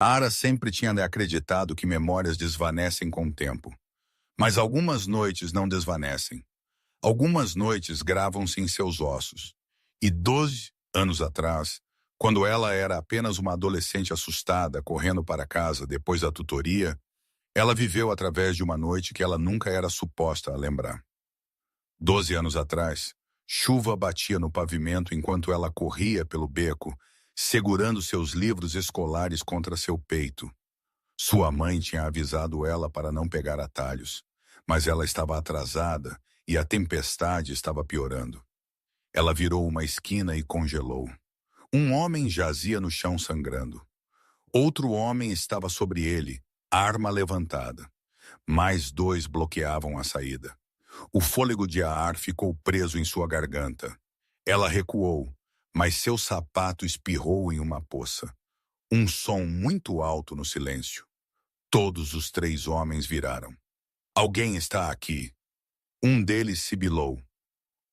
Ara sempre tinha acreditado que memórias desvanecem com o tempo. Mas algumas noites não desvanecem. Algumas noites gravam-se em seus ossos. E 12 anos atrás, quando ela era apenas uma adolescente assustada, correndo para casa depois da tutoria, ela viveu através de uma noite que ela nunca era suposta a lembrar. 12 anos atrás, chuva batia no pavimento enquanto ela corria pelo beco, segurando seus livros escolares contra seu peito. Sua mãe tinha avisado ela para não pegar atalhos, mas ela estava atrasada e a tempestade estava piorando. Ela virou uma esquina e congelou. Um homem jazia no chão sangrando. Outro homem estava sobre ele, arma levantada. Mais dois bloqueavam a saída. O fôlego de ar ficou preso em sua garganta. Ela recuou, mas seu sapato espirrou em uma poça. Um som muito alto no silêncio. Todos os três homens viraram. Alguém está aqui. Um deles sibilou.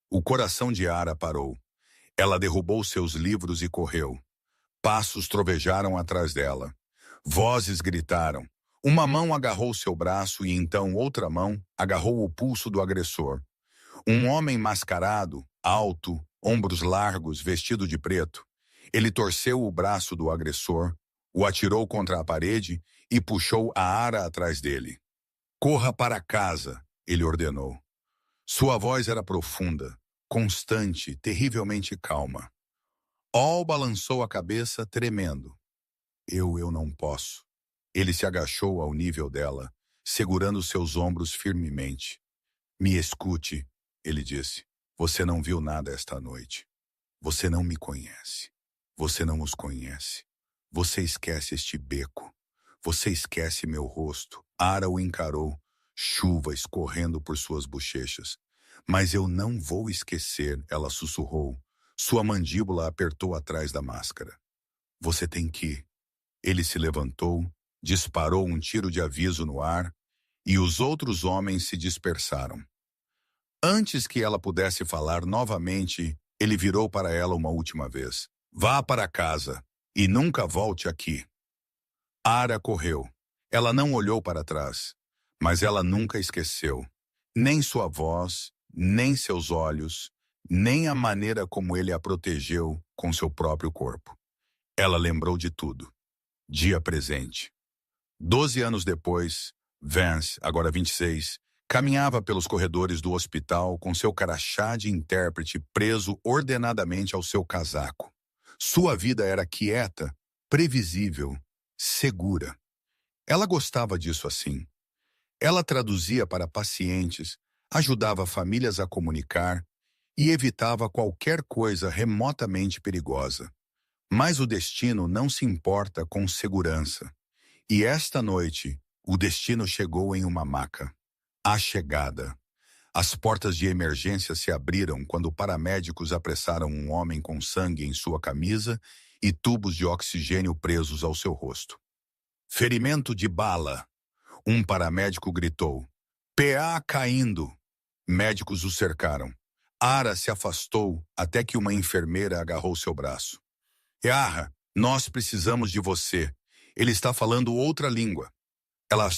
O coração de Ara parou. Ela derrubou seus livros e correu. Passos trovejaram atrás dela. Vozes gritaram. Uma mão agarrou seu braço e então outra mão agarrou o pulso do agressor. Um homem mascarado, alto, ombros largos, vestido de preto. Ele torceu o braço do agressor, o atirou contra a parede e puxou a Ara atrás dele. Corra para casa, ele ordenou. Sua voz era profunda, constante, terrivelmente calma. All balançou a cabeça, tremendo. Eu não posso. Ele se agachou ao nível dela, segurando seus ombros firmemente. Me escute, ele disse. Você não viu nada esta noite. Você não me conhece. Você não os conhece. Você esquece este beco. Você esquece meu rosto. Ara o encarou, chuva escorrendo por suas bochechas. Mas eu não vou esquecer, ela sussurrou. Sua mandíbula apertou atrás da máscara. Você tem que ir. Ele se levantou, disparou um tiro de aviso no ar e os outros homens se dispersaram. Antes que ela pudesse falar novamente, ele virou para ela uma última vez. Vá para casa e nunca volte aqui. Ara correu. Ela não olhou para trás, mas ela nunca esqueceu. Nem sua voz, nem seus olhos, nem a maneira como ele a protegeu com seu próprio corpo. Ela lembrou de tudo. Dia presente. 12 anos depois, Vance, agora 26, caminhava pelos corredores do hospital com seu crachá de intérprete preso ordenadamente ao seu casaco. Sua vida era quieta, previsível, segura. Ela gostava disso assim. Ela traduzia para pacientes, ajudava famílias a comunicar e evitava qualquer coisa remotamente perigosa. Mas o destino não se importa com segurança. E esta noite, o destino chegou em uma maca. A chegada. As portas de emergência se abriram quando paramédicos apressaram um homem com sangue em sua camisa e tubos de oxigênio presos ao seu rosto. Ferimento de bala. Um paramédico gritou. PA caindo. Médicos o cercaram. Ara se afastou até que uma enfermeira agarrou seu braço. Yara, nós precisamos de você. Ele está falando outra língua. Ela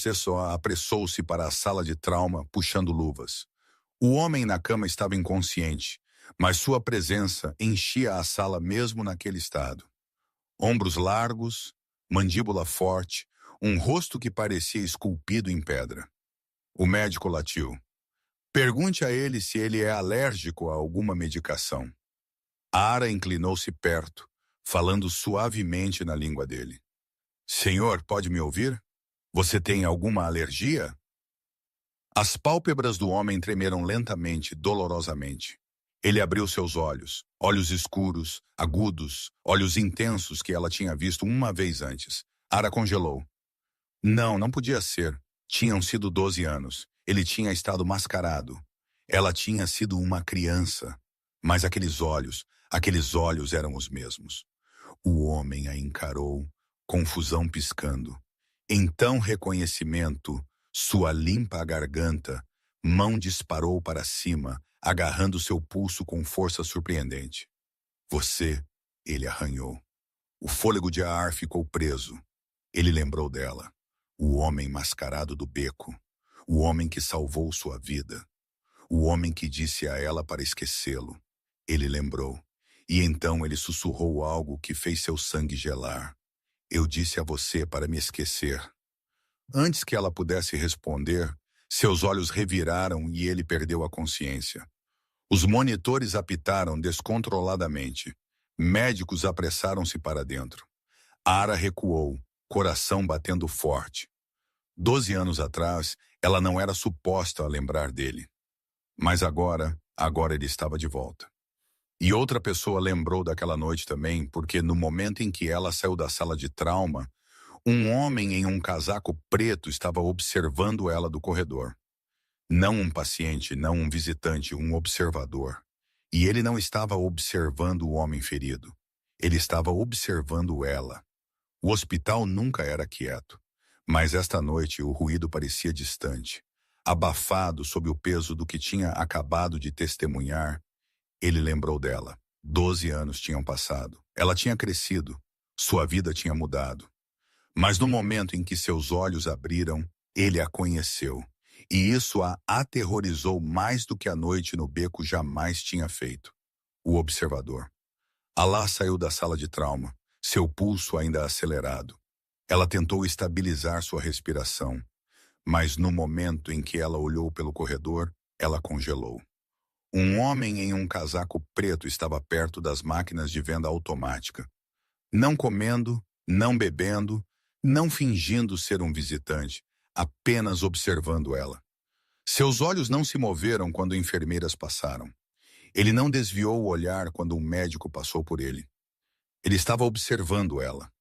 apressou-se para a sala de trauma, puxando luvas. O homem na cama estava inconsciente, mas sua presença enchia a sala mesmo naquele estado. Ombros largos, mandíbula forte, um rosto que parecia esculpido em pedra. O médico latiu. Pergunte a ele se ele é alérgico a alguma medicação. Ara inclinou-se perto, falando suavemente na língua dele. Senhor, pode me ouvir? Você tem alguma alergia? As pálpebras do homem tremeram lentamente, dolorosamente. Ele abriu seus olhos, olhos escuros, agudos, olhos intensos que ela tinha visto uma vez antes. Ara congelou. Não podia ser. Tinham sido 12 anos. Ele tinha estado mascarado. Ela tinha sido uma criança. Mas aqueles olhos eram os mesmos. O homem a encarou, confusão piscando. Então reconhecimento, sua limpa garganta, mão disparou para cima, agarrando seu pulso com força surpreendente. Você, ele arranhou. O fôlego de ar ficou preso. Ele lembrou dela, o homem mascarado do beco, o homem que salvou sua vida, o homem que disse a ela para esquecê-lo. Ele lembrou, e então ele sussurrou algo que fez seu sangue gelar. Eu disse a você para me esquecer. Antes que ela pudesse responder, seus olhos reviraram e ele perdeu a consciência. Os monitores apitaram descontroladamente. Médicos apressaram-se para dentro. Ara recuou, coração batendo forte. 12 anos atrás, ela não era suposta a lembrar dele. Mas agora ele estava de volta. E outra pessoa lembrou daquela noite também, porque no momento em que ela saiu da sala de trauma, um homem em um casaco preto estava observando ela do corredor. Não um paciente, não um visitante, um observador. E ele não estava observando o homem ferido. Ele estava observando ela. O hospital nunca era quieto. Mas esta noite o ruído parecia distante. Abafado sob o peso do que tinha acabado de testemunhar, ele lembrou dela. 12 anos tinham passado. Ela tinha crescido. Sua vida tinha mudado. Mas no momento em que seus olhos abriram, ele a conheceu. E isso a aterrorizou mais do que a noite no beco jamais tinha feito. O observador. Alá saiu da sala de trauma, seu pulso ainda acelerado. Ela tentou estabilizar sua respiração, mas no momento em que ela olhou pelo corredor, ela congelou. Um homem em um casaco preto estava perto das máquinas de venda automática. Não comendo, não bebendo, não fingindo ser um visitante, apenas observando ela. Seus olhos não se moveram quando enfermeiras passaram. Ele não desviou o olhar quando um médico passou por ele. Ele estava observando ela.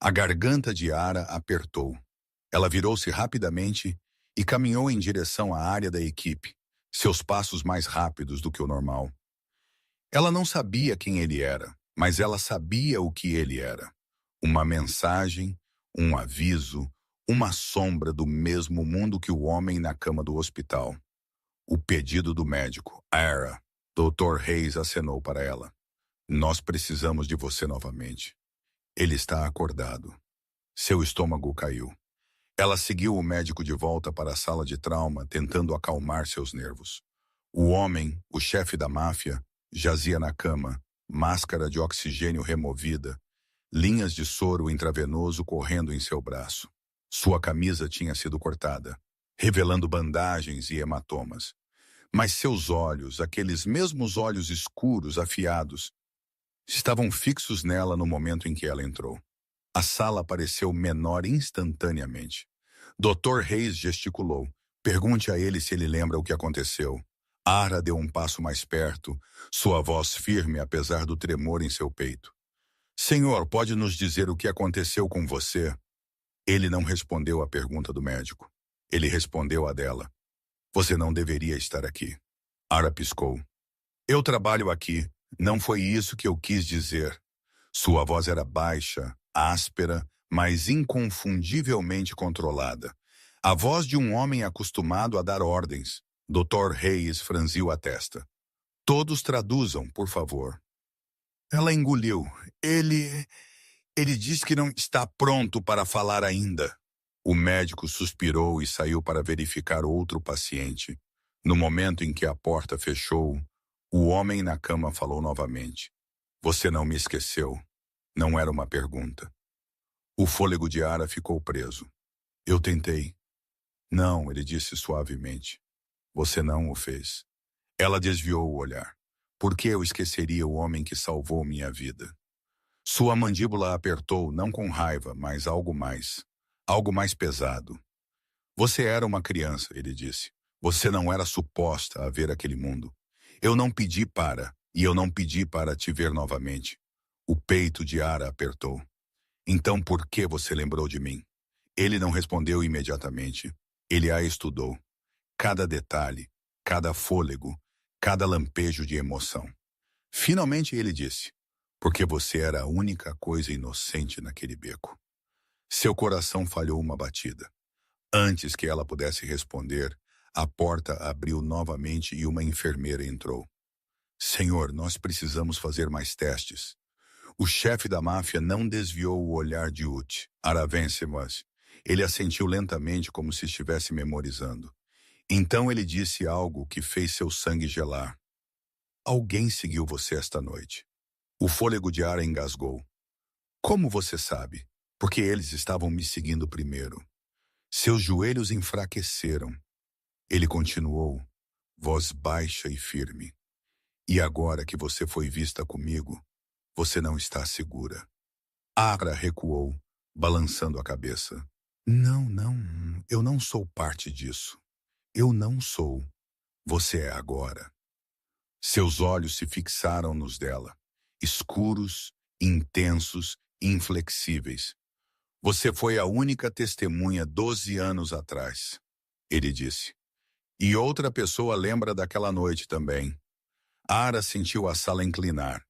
A garganta de Ara apertou. Ela virou-se rapidamente e caminhou em direção à área da equipe, seus passos mais rápidos do que o normal. Ela não sabia quem ele era, mas ela sabia o que ele era. Uma mensagem, um aviso, uma sombra do mesmo mundo que o homem na cama do hospital. O pedido do médico. Ara. Dr. Hayes acenou para ela. Nós precisamos de você novamente. Ele está acordado. Seu estômago caiu. Ela seguiu o médico de volta para a sala de trauma, tentando acalmar seus nervos. O homem, o chefe da máfia, jazia na cama, máscara de oxigênio removida, linhas de soro intravenoso correndo em seu braço. Sua camisa tinha sido cortada, revelando bandagens e hematomas. Mas seus olhos, aqueles mesmos olhos escuros, afiados, estavam fixos nela no momento em que ela entrou. A sala pareceu menor instantaneamente. Dr. Hayes gesticulou. Pergunte a ele se ele lembra o que aconteceu. Ara deu um passo mais perto, sua voz firme apesar do tremor em seu peito. Senhor, pode nos dizer o que aconteceu com você? Ele não respondeu à pergunta do médico. Ele respondeu a dela. Você não deveria estar aqui. Ara piscou. Eu trabalho aqui. Não foi isso que eu quis dizer. Sua voz era baixa, áspera, mas inconfundivelmente controlada. A voz de um homem acostumado a dar ordens. Dr. Hayes franziu a testa. Todos traduzam, por favor. Ela engoliu. Ele diz que não está pronto para falar ainda. O médico suspirou e saiu para verificar outro paciente. No momento em que a porta fechou, o homem na cama falou novamente. Você não me esqueceu. Não era uma pergunta. O fôlego de Ara ficou preso. Eu tentei. Não, ele disse suavemente. Você não o fez. Ela desviou o olhar. Por que eu esqueceria o homem que salvou minha vida? Sua mandíbula apertou, não com raiva, mas algo mais. Algo mais pesado. Você era uma criança, ele disse. Você não era suposta a ver aquele mundo. Eu não pedi e eu não pedi para te ver novamente. O peito de Ara apertou. Então por que você lembrou de mim? Ele não respondeu imediatamente. Ele a estudou. Cada detalhe, cada fôlego, cada lampejo de emoção. Finalmente ele disse, porque você era a única coisa inocente naquele beco. Seu coração falhou uma batida. Antes que ela pudesse responder, a porta abriu novamente e uma enfermeira entrou. Senhor, nós precisamos fazer mais testes. O chefe da máfia não desviou o olhar de Ut. Aravensemas. Ele assentiu lentamente como se estivesse memorizando. Então ele disse algo que fez seu sangue gelar. Alguém seguiu você esta noite. O fôlego de Ara engasgou. Como você sabe? Porque eles estavam me seguindo primeiro. Seus joelhos enfraqueceram. Ele continuou, voz baixa e firme. E agora que você foi vista comigo, você não está segura. Ara recuou, balançando a cabeça. Não, eu não sou parte disso. Eu não sou. Você é agora. Seus olhos se fixaram nos dela, escuros, intensos, inflexíveis. Você foi a única testemunha 12 anos atrás, ele disse. E outra pessoa lembra daquela noite também. Ara sentiu a sala inclinar.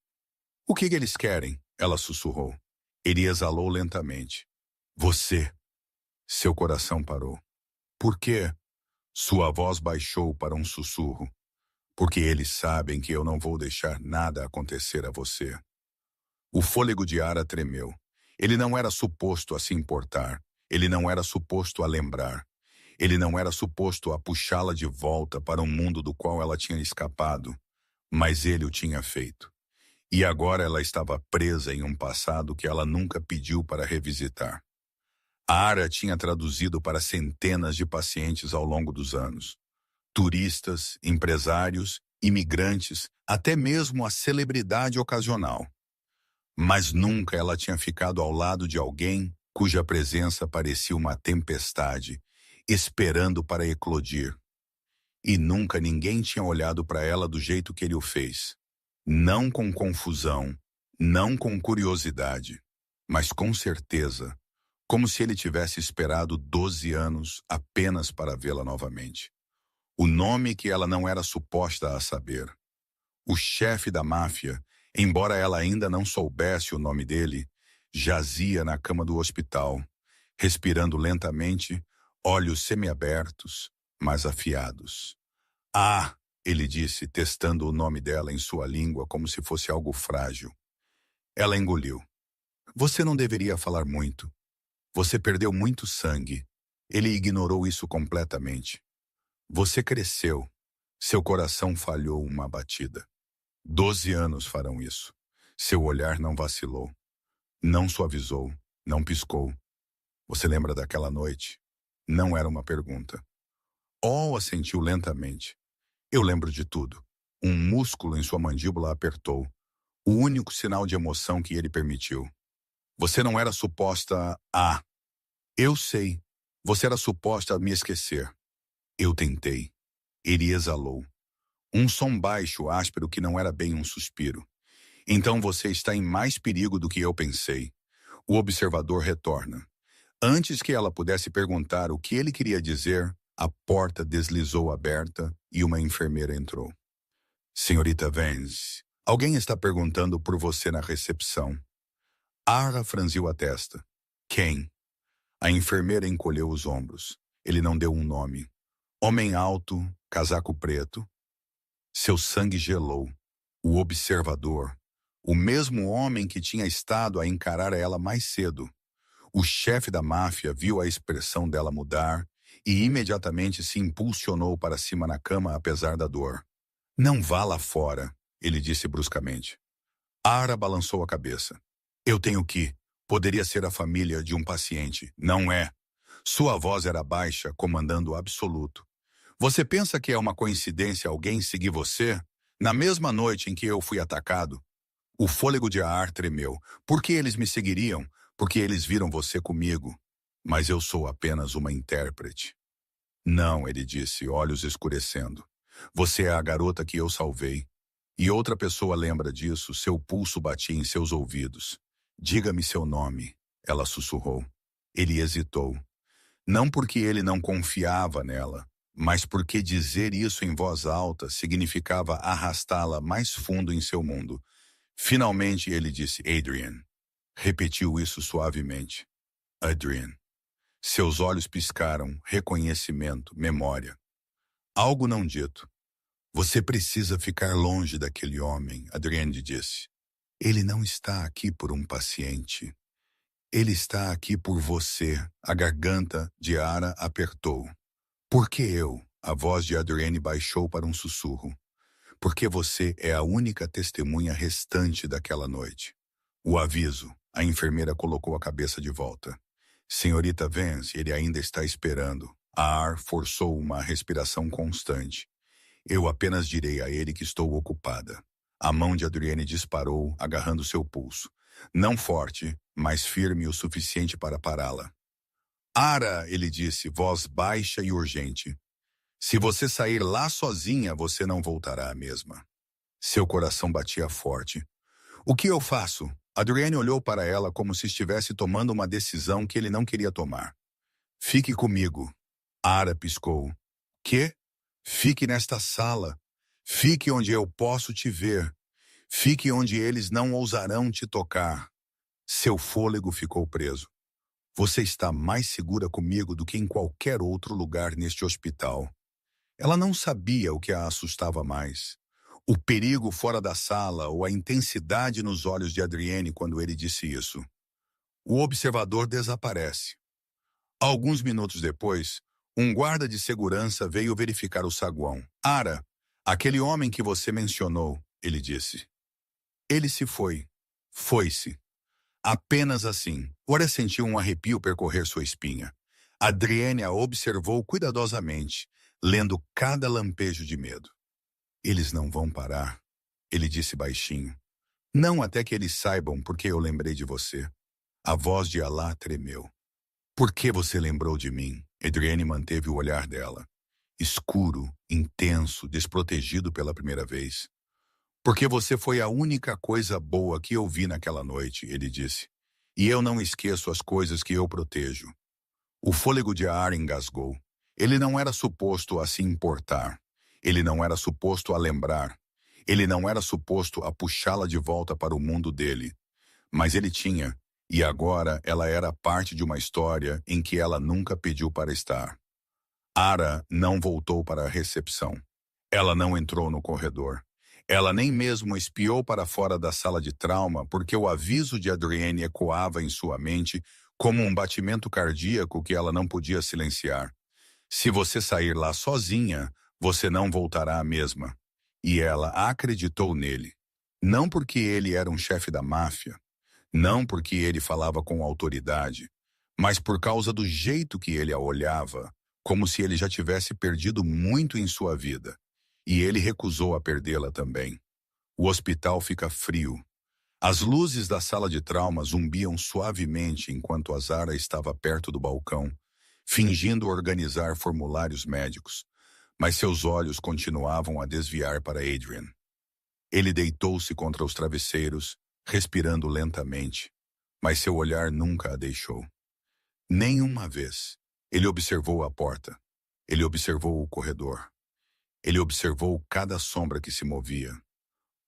O que eles querem? Ela sussurrou. Ele exalou lentamente. Você. Seu coração parou. Por quê? Sua voz baixou para um sussurro. Porque eles sabem que eu não vou deixar nada acontecer a você. O fôlego de Ara tremeu. Ele não era suposto a se importar. Ele não era suposto a lembrar. Ele não era suposto a puxá-la de volta para um mundo do qual ela tinha escapado. Mas ele o tinha feito. E agora ela estava presa em um passado que ela nunca pediu para revisitar. A Ara tinha traduzido para centenas de pacientes ao longo dos anos. Turistas, empresários, imigrantes, até mesmo a celebridade ocasional. Mas nunca ela tinha ficado ao lado de alguém cuja presença parecia uma tempestade, esperando para eclodir. E nunca ninguém tinha olhado para ela do jeito que ele o fez. Não com confusão, não com curiosidade, mas com certeza, como se ele tivesse esperado 12 anos apenas para vê-la novamente. O nome que ela não era suposta a saber. O chefe da máfia, embora ela ainda não soubesse o nome dele, jazia na cama do hospital, respirando lentamente, olhos semiabertos, mas afiados. Ah, ele disse, testando o nome dela em sua língua como se fosse algo frágil. Ela engoliu. Você não deveria falar muito. Você perdeu muito sangue. Ele ignorou isso completamente. Você cresceu. Seu coração falhou uma batida. 12 anos farão isso. Seu olhar não vacilou. Não suavizou. Não piscou. Você lembra daquela noite? Não era uma pergunta. Oh, assentiu lentamente. Eu lembro de tudo. Um músculo em sua mandíbula apertou. O único sinal de emoção que ele permitiu. Você não era suposta a... Eu sei. Você era suposta a me esquecer. Eu tentei. Ele exalou. Um som baixo, áspero, que não era bem um suspiro. Então você está em mais perigo do que eu pensei. O observador retorna. Antes que ela pudesse perguntar o que ele queria dizer, a porta deslizou aberta e uma enfermeira entrou. Senhorita Vance, alguém está perguntando por você na recepção. Ara franziu a testa. Quem? A enfermeira encolheu os ombros. Ele não deu um nome. Homem alto, casaco preto. Seu sangue gelou. O observador. O mesmo homem que tinha estado a encarar ela mais cedo. O chefe da máfia viu a expressão dela mudar e imediatamente se impulsionou para cima na cama apesar da dor. Não vá lá fora, ele disse bruscamente. Ara balançou a cabeça. Eu tenho que. Poderia ser a família de um paciente. Não é. Sua voz era baixa, comandando o absoluto. Você pensa que é uma coincidência alguém seguir você? Na mesma noite em que eu fui atacado? O fôlego de Ar tremeu. Por que eles me seguiriam? Porque eles viram você comigo. Mas eu sou apenas uma intérprete. Não, ele disse, olhos escurecendo. Você é a garota que eu salvei. E outra pessoa lembra disso, seu pulso batia em seus ouvidos. Diga-me seu nome, ela sussurrou. Ele hesitou. Não porque ele não confiava nela, mas porque dizer isso em voz alta significava arrastá-la mais fundo em seu mundo. Finalmente ele disse Adrian. Repetiu isso suavemente. Adrian. Seus olhos piscaram, reconhecimento, memória. Algo não dito. Você precisa ficar longe daquele homem, Adrienne disse. Ele não está aqui por um paciente. Ele está aqui por você. A garganta de Ara apertou. Por que eu? A voz de Adrienne baixou para um sussurro. Porque você é a única testemunha restante daquela noite. O aviso. A enfermeira colocou a cabeça de volta. Senhorita Vance, ele ainda está esperando. A Ar forçou uma respiração constante. Eu apenas direi a ele que estou ocupada. A mão de Adrienne disparou, agarrando seu pulso. Não forte, mas firme o suficiente para pará-la. Ara, ele disse, voz baixa e urgente. Se você sair lá sozinha, você não voltará a mesma. Seu coração batia forte. O que eu faço? Adrienne olhou para ela como se estivesse tomando uma decisão que ele não queria tomar. Fique comigo. Ara piscou. Que? Fique nesta sala. Fique onde eu posso te ver. Fique onde eles não ousarão te tocar. Seu fôlego ficou preso. Você está mais segura comigo do que em qualquer outro lugar neste hospital. Ela não sabia o que a assustava mais. O perigo fora da sala ou a intensidade nos olhos de Adrienne quando ele disse isso. O observador desaparece. Alguns minutos depois, um guarda de segurança veio verificar o saguão. Ara, aquele homem que você mencionou, ele disse. Ele se foi. Foi-se. Apenas assim. Ora sentiu um arrepio percorrer sua espinha. Adrienne a observou cuidadosamente, lendo cada lampejo de medo. Eles não vão parar, ele disse baixinho. Não até que eles saibam porque eu lembrei de você. A voz de Alá tremeu. Por que você lembrou de mim? Adrienne manteve o olhar dela. Escuro, intenso, desprotegido pela primeira vez. Porque você foi a única coisa boa que eu vi naquela noite, ele disse. E eu não esqueço as coisas que eu protejo. O fôlego de Ar engasgou. Ele não era suposto a se importar. Ele não era suposto a lembrar. Ele não era suposto a puxá-la de volta para o mundo dele. Mas ele tinha, e agora ela era parte de uma história em que ela nunca pediu para estar. Ara não voltou para a recepção. Ela não entrou no corredor. Ela nem mesmo espiou para fora da sala de trauma porque o aviso de Adrienne ecoava em sua mente como um batimento cardíaco que ela não podia silenciar. Se você sair lá sozinha, você não voltará a mesma. E ela acreditou nele. Não porque ele era um chefe da máfia, não porque ele falava com autoridade, mas por causa do jeito que ele a olhava, como se ele já tivesse perdido muito em sua vida. E ele recusou a perdê-la também. O hospital fica frio. As luzes da sala de trauma zumbiam suavemente enquanto a Zara estava perto do balcão, fingindo organizar formulários médicos, mas seus olhos continuavam a desviar para Adrian. Ele deitou-se contra os travesseiros, respirando lentamente, mas seu olhar nunca a deixou. Nenhuma vez. Ele observou a porta. Ele observou o corredor. Ele observou cada sombra que se movia.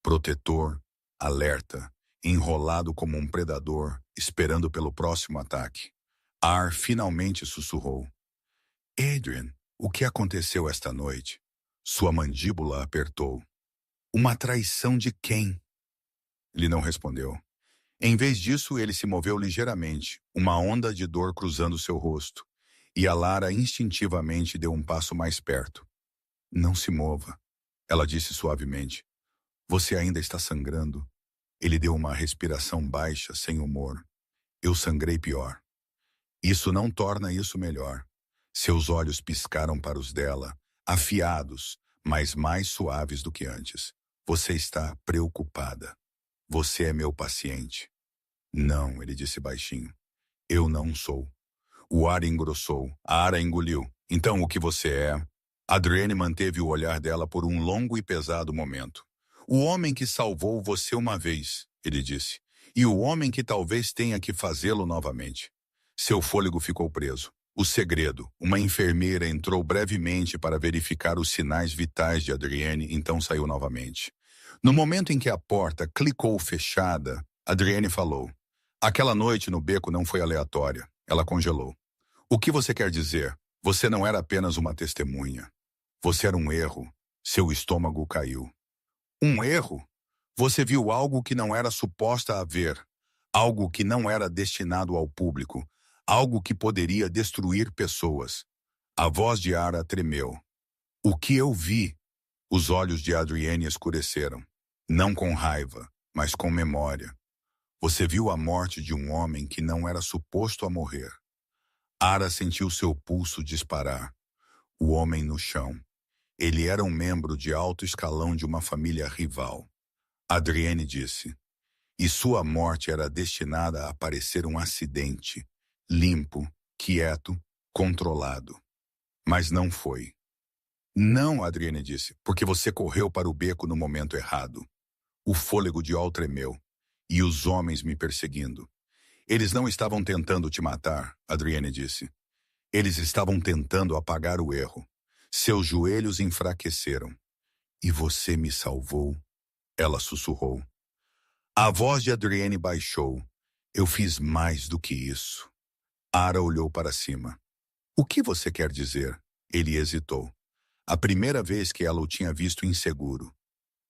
Protetor, alerta, enrolado como um predador, esperando pelo próximo ataque. Ar finalmente sussurrou. Adrian, o que aconteceu esta noite? Sua mandíbula apertou. Uma traição de quem? Ele não respondeu. Em vez disso, ele se moveu ligeiramente, uma onda de dor cruzando seu rosto, e a Lara instintivamente deu um passo mais perto. Não se mova, ela disse suavemente. Você ainda está sangrando? Ele deu uma respiração baixa, sem humor. Eu sangrei pior. Isso não torna isso melhor. Seus olhos piscaram para os dela, afiados, mas mais suaves do que antes. Você está preocupada. Você é meu paciente. Não, ele disse baixinho. Eu não sou. O ar engrossou, a Ara engoliu. Então o que você é? Adrienne manteve o olhar dela por um longo e pesado momento. O homem que salvou você uma vez, ele disse, e o homem que talvez tenha que fazê-lo novamente. Seu fôlego ficou preso. O segredo. Uma enfermeira entrou brevemente para verificar os sinais vitais de Adrienne, então saiu novamente. No momento em que a porta clicou fechada, Adrienne falou. Aquela noite no beco não foi aleatória. Ela congelou. O que você quer dizer? Você não era apenas uma testemunha. Você era um erro. Seu estômago caiu. Um erro? Você viu algo que não era suposta a ver, algo que não era destinado ao público, algo que poderia destruir pessoas. A voz de Ara tremeu. O que eu vi? Os olhos de Adrienne escureceram. Não com raiva, mas com memória. Você viu a morte de um homem que não era suposto a morrer. Ara sentiu seu pulso disparar. O homem no chão. Ele era um membro de alto escalão de uma família rival. Adrienne disse. E sua morte era destinada a parecer um acidente. Limpo, quieto, controlado. Mas não foi. Não, Adrienne disse, porque você correu para o beco no momento errado. O fôlego de Ol tremeu. E os homens me perseguindo. Eles não estavam tentando te matar, Adrienne disse. Eles estavam tentando apagar o erro. Seus joelhos enfraqueceram. E você me salvou, ela sussurrou. A voz de Adrienne baixou. Eu fiz mais do que isso. Ara olhou para cima. O que você quer dizer? Ele hesitou. A primeira vez que ela o tinha visto inseguro.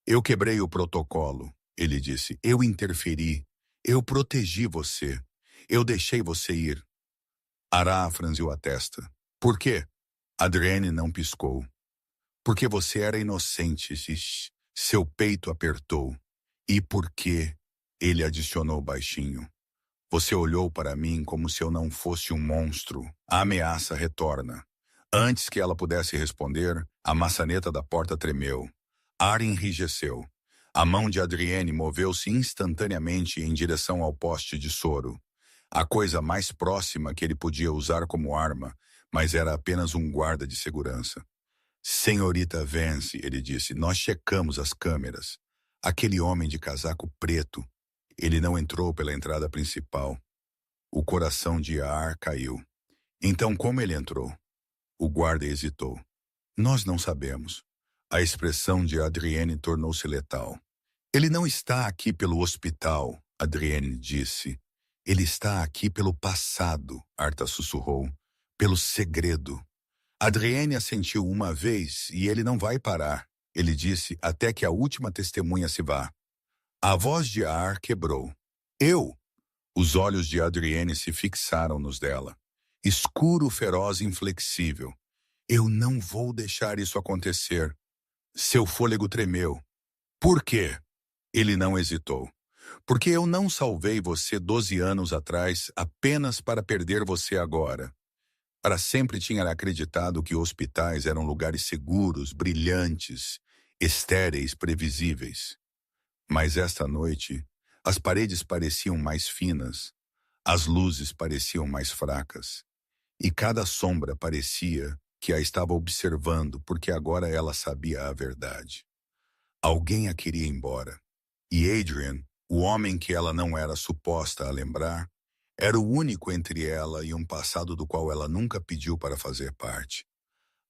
Eu quebrei o protocolo, ele disse. Eu interferi. Eu protegi você. Eu deixei você ir. Ara franziu a testa. Por quê? Adrienne não piscou. Porque você era inocente, seu peito apertou. E por quê? Ele adicionou baixinho. Você olhou para mim como se eu não fosse um monstro. A ameaça retorna. Antes que ela pudesse responder, a maçaneta da porta tremeu. Ara enrijeceu. A mão de Adrienne moveu-se instantaneamente em direção ao poste de soro. A coisa mais próxima que ele podia usar como arma, mas era apenas um guarda de segurança. Senhorita Vance, ele disse, nós checamos as câmeras. Aquele homem de casaco preto, ele não entrou pela entrada principal. O coração de Ar caiu. Então como ele entrou? O guarda hesitou. Nós não sabemos. A expressão de Adrienne tornou-se letal. Ele não está aqui pelo hospital, Adrienne disse. Ele está aqui pelo passado, Arta sussurrou. Pelo segredo. Adrienne assentiu uma vez e ele não vai parar, ele disse, até que a última testemunha se vá. A voz de Ar quebrou. Eu? Os olhos de Adrienne se fixaram nos dela. Escuro, feroz, inflexível. Eu não vou deixar isso acontecer. Seu fôlego tremeu. Por quê? Ele não hesitou. Porque eu não salvei você 12 anos atrás apenas para perder você agora. Para sempre tinha acreditado que hospitais eram lugares seguros, brilhantes, estéreis, previsíveis. Mas esta noite, as paredes pareciam mais finas, as luzes pareciam mais fracas, e cada sombra parecia que a estava observando porque agora ela sabia a verdade. Alguém a queria embora. E Adrian, o homem que ela não era suposta a lembrar, era o único entre ela e um passado do qual ela nunca pediu para fazer parte.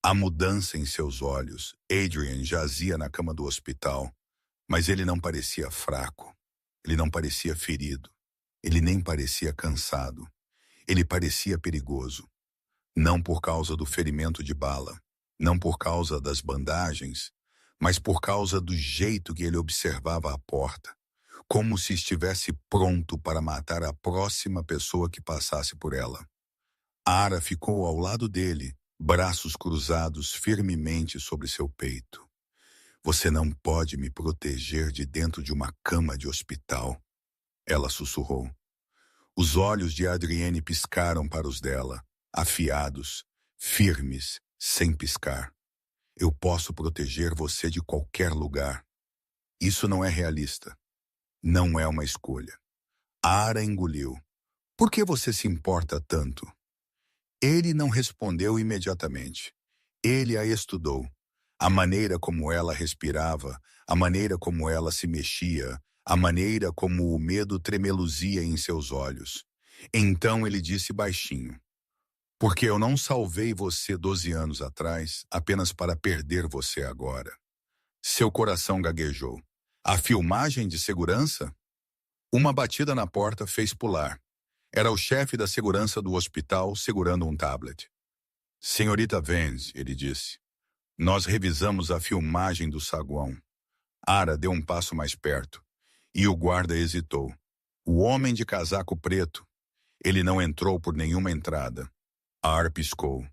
A mudança em seus olhos, Adrian jazia na cama do hospital, mas ele não parecia fraco, ele não parecia ferido, ele nem parecia cansado, ele parecia perigoso. Não por causa do ferimento de bala, não por causa das bandagens, mas por causa do jeito que ele observava a porta, como se estivesse pronto para matar a próxima pessoa que passasse por ela. Ara ficou ao lado dele, braços cruzados firmemente sobre seu peito. Você não pode me proteger de dentro de uma cama de hospital, ela sussurrou. Os olhos de Adrienne piscaram para os dela, afiados, firmes, sem piscar. Eu posso proteger você de qualquer lugar. Isso não é realista. Não é uma escolha. Ara engoliu. Por que você se importa tanto? Ele não respondeu imediatamente. Ele a estudou. A maneira como ela respirava, a maneira como ela se mexia, a maneira como o medo tremeluzia em seus olhos. Então ele disse baixinho. Porque eu não salvei você 12 anos atrás apenas para perder você agora. Seu coração gaguejou. A filmagem de segurança? Uma batida na porta fez pular. Era o chefe da segurança do hospital segurando um tablet. Senhorita Vance, ele disse. Nós revisamos a filmagem do saguão. Ara deu um passo mais perto. E o guarda hesitou. O homem de casaco preto, ele não entrou por nenhuma entrada. Ar piscou.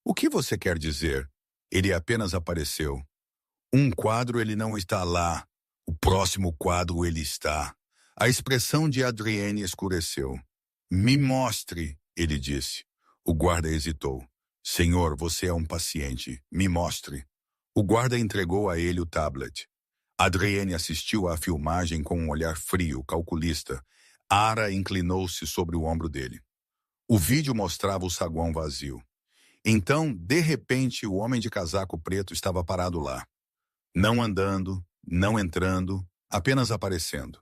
O que você quer dizer? Ele apenas apareceu. Um quadro ele não está lá. O próximo quadro ele está. A expressão de Adrienne escureceu. Me mostre, ele disse. O guarda hesitou. Senhor, você é um paciente. Me mostre. O guarda entregou a ele o tablet. Adrienne assistiu à filmagem com um olhar frio, calculista. Ara inclinou-se sobre o ombro dele. O vídeo mostrava o saguão vazio. Então, de repente, o homem de casaco preto estava parado lá. Não andando, não entrando, apenas aparecendo.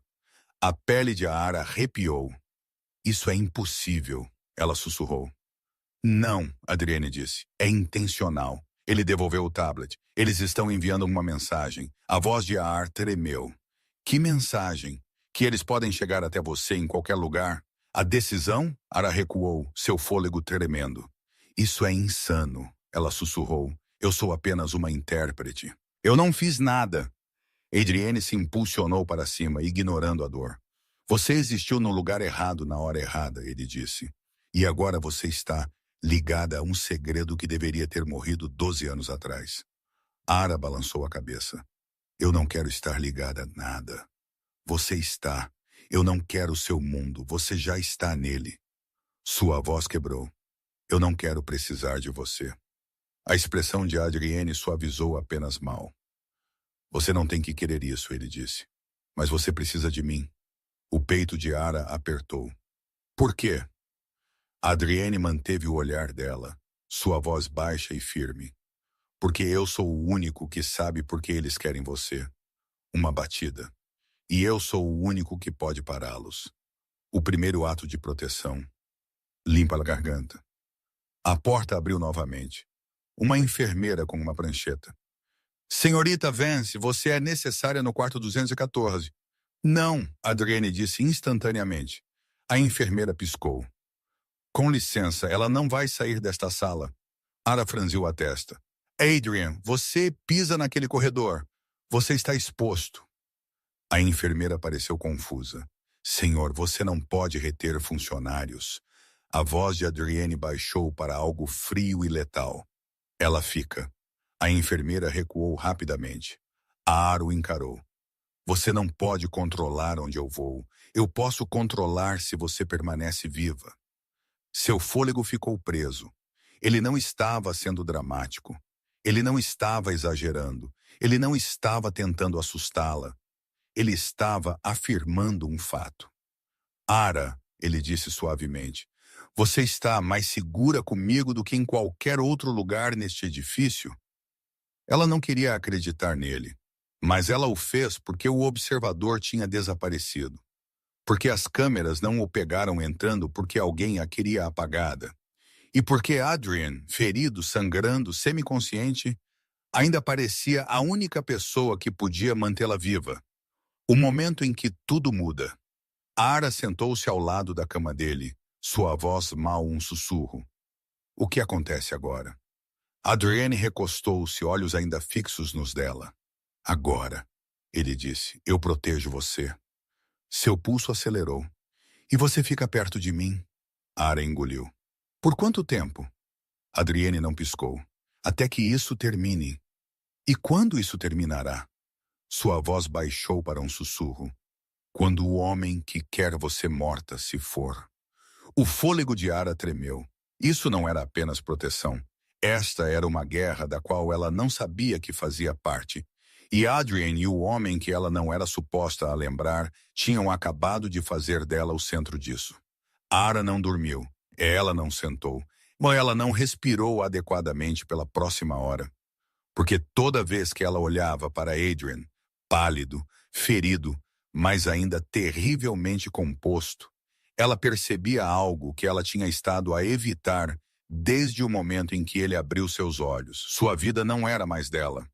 A pele de Ara arrepiou. Isso é impossível, ela sussurrou. Não, Adrienne disse. É intencional. Ele devolveu o tablet. Eles estão enviando uma mensagem. A voz de Ar tremeu. Que mensagem? Que eles podem chegar até você em qualquer lugar? A decisão? Ara recuou, seu fôlego tremendo. Isso é insano, ela sussurrou. Eu sou apenas uma intérprete. Eu não fiz nada. Adrienne se impulsionou para cima, ignorando a dor. Você existiu no lugar errado na hora errada, ele disse. E agora você está ligada a um segredo que deveria ter morrido 12 anos atrás. Ara balançou a cabeça. Eu não quero estar ligada a nada. Você está. Eu não quero seu mundo. Você já está nele. Sua voz quebrou. Eu não quero precisar de você. A expressão de Adrienne suavizou apenas mal. Você não tem que querer isso, ele disse. Mas você precisa de mim. O peito de Ara apertou. Por quê? Adrienne manteve o olhar dela, sua voz baixa e firme. Porque eu sou o único que sabe por que eles querem você. Uma batida. E eu sou o único que pode pará-los. O primeiro ato de proteção. Limpa a garganta. A porta abriu novamente. Uma enfermeira com uma prancheta. Senhorita Vance, você é necessária no quarto 214. Não, Adrienne disse instantaneamente. A enfermeira piscou. Com licença, ela não vai sair desta sala. Ara franziu a testa. Adrian, você pisa naquele corredor. Você está exposto. A enfermeira pareceu confusa. Senhor, você não pode reter funcionários. A voz de Adrienne baixou para algo frio e letal. Ela fica. A enfermeira recuou rapidamente. Ara o encarou. Você não pode controlar onde eu vou. Eu posso controlar se você permanece viva. Seu fôlego ficou preso. Ele não estava sendo dramático. Ele não estava exagerando. Ele não estava tentando assustá-la. Ele estava afirmando um fato. Ara, ele disse suavemente, você está mais segura comigo do que em qualquer outro lugar neste edifício? Ela não queria acreditar nele, mas ela o fez porque o observador tinha desaparecido. Porque as câmeras não o pegaram entrando porque alguém a queria apagada. E porque Adrian, ferido, sangrando, semiconsciente, ainda parecia a única pessoa que podia mantê-la viva. O momento em que tudo muda. Ara sentou-se ao lado da cama dele, sua voz mal um sussurro. O que acontece agora? Adrienne recostou-se, olhos ainda fixos nos dela. Agora, ele disse, eu protejo você. Seu pulso acelerou. E você fica perto de mim? Ara engoliu. Por quanto tempo? Adrienne não piscou. Até que isso termine. E quando isso terminará? Sua voz baixou para um sussurro. Quando o homem que quer você morta se for. O fôlego de Ara tremeu. Isso não era apenas proteção. Esta era uma guerra da qual ela não sabia que fazia parte. E Adrian e o homem que ela não era suposta a lembrar tinham acabado de fazer dela o centro disso. Ara não dormiu. Ela não sentou. Ela não respirou adequadamente pela próxima hora. Porque toda vez que ela olhava para Adrian, pálido, ferido, mas ainda terrivelmente composto, ela percebia algo que ela tinha estado a evitar desde o momento em que ele abriu seus olhos. Sua vida não era mais dela.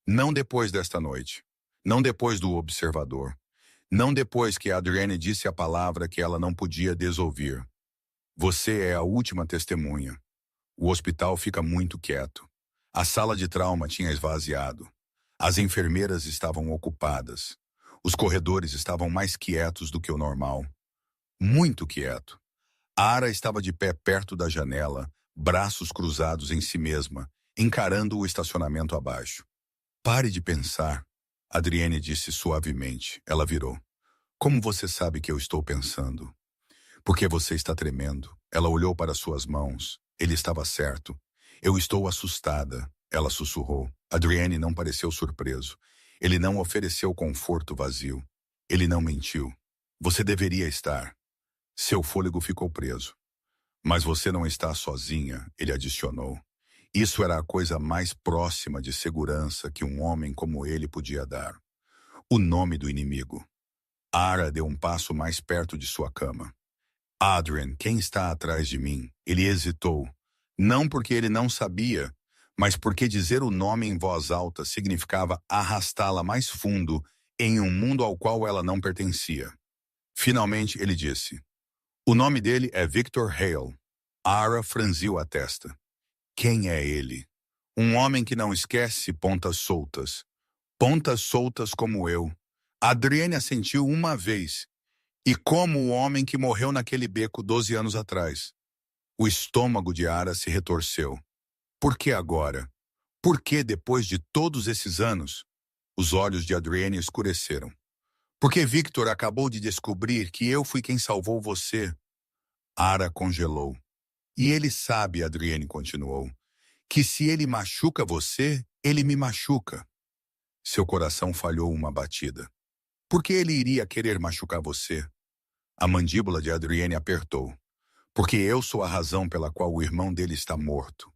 Não depois desta noite. Não depois do observador. Não depois que Adrienne disse a palavra que ela não podia desouvir. Você é a última testemunha. O hospital fica muito quieto. A sala de trauma tinha esvaziado. As enfermeiras estavam ocupadas. Os corredores estavam mais quietos do que o normal. Muito quieto. Ara estava de pé perto da janela, braços cruzados em si mesma, encarando o estacionamento abaixo. Pare de pensar, Adrienne disse suavemente. Ela virou. Como você sabe que eu estou pensando? Porque você está tremendo. Ela olhou para suas mãos. Ele estava certo. Eu estou assustada, ela sussurrou. Adrienne não pareceu surpreso. Ele não ofereceu conforto vazio. Ele não mentiu. Você deveria estar. Seu fôlego ficou preso. Mas você não está sozinha, ele adicionou. Isso era a coisa mais próxima de segurança que um homem como ele podia dar. O nome do inimigo. Ara deu um passo mais perto de sua cama. Adrian, quem está atrás de mim? Ele hesitou. Não porque ele não sabia, mas porque dizer o nome em voz alta significava arrastá-la mais fundo em um mundo ao qual ela não pertencia. Finalmente ele disse. O nome dele é Victor Hale. Ara franziu a testa. Quem é ele? Um homem que não esquece pontas soltas. Pontas soltas como eu. Adrienne assentiu uma vez. E como o homem que morreu naquele beco 12 anos atrás. O estômago de Ara se retorceu. Por que agora? Por que depois de todos esses anos? Os olhos de Adrienne escureceram. Porque Victor acabou de descobrir que eu fui quem salvou você. Ara congelou. E ele sabe, Adrienne continuou, que se ele machuca você, ele me machuca. Seu coração falhou uma batida. Por que ele iria querer machucar você? A mandíbula de Adrienne apertou. Porque eu sou a razão pela qual o irmão dele está morto.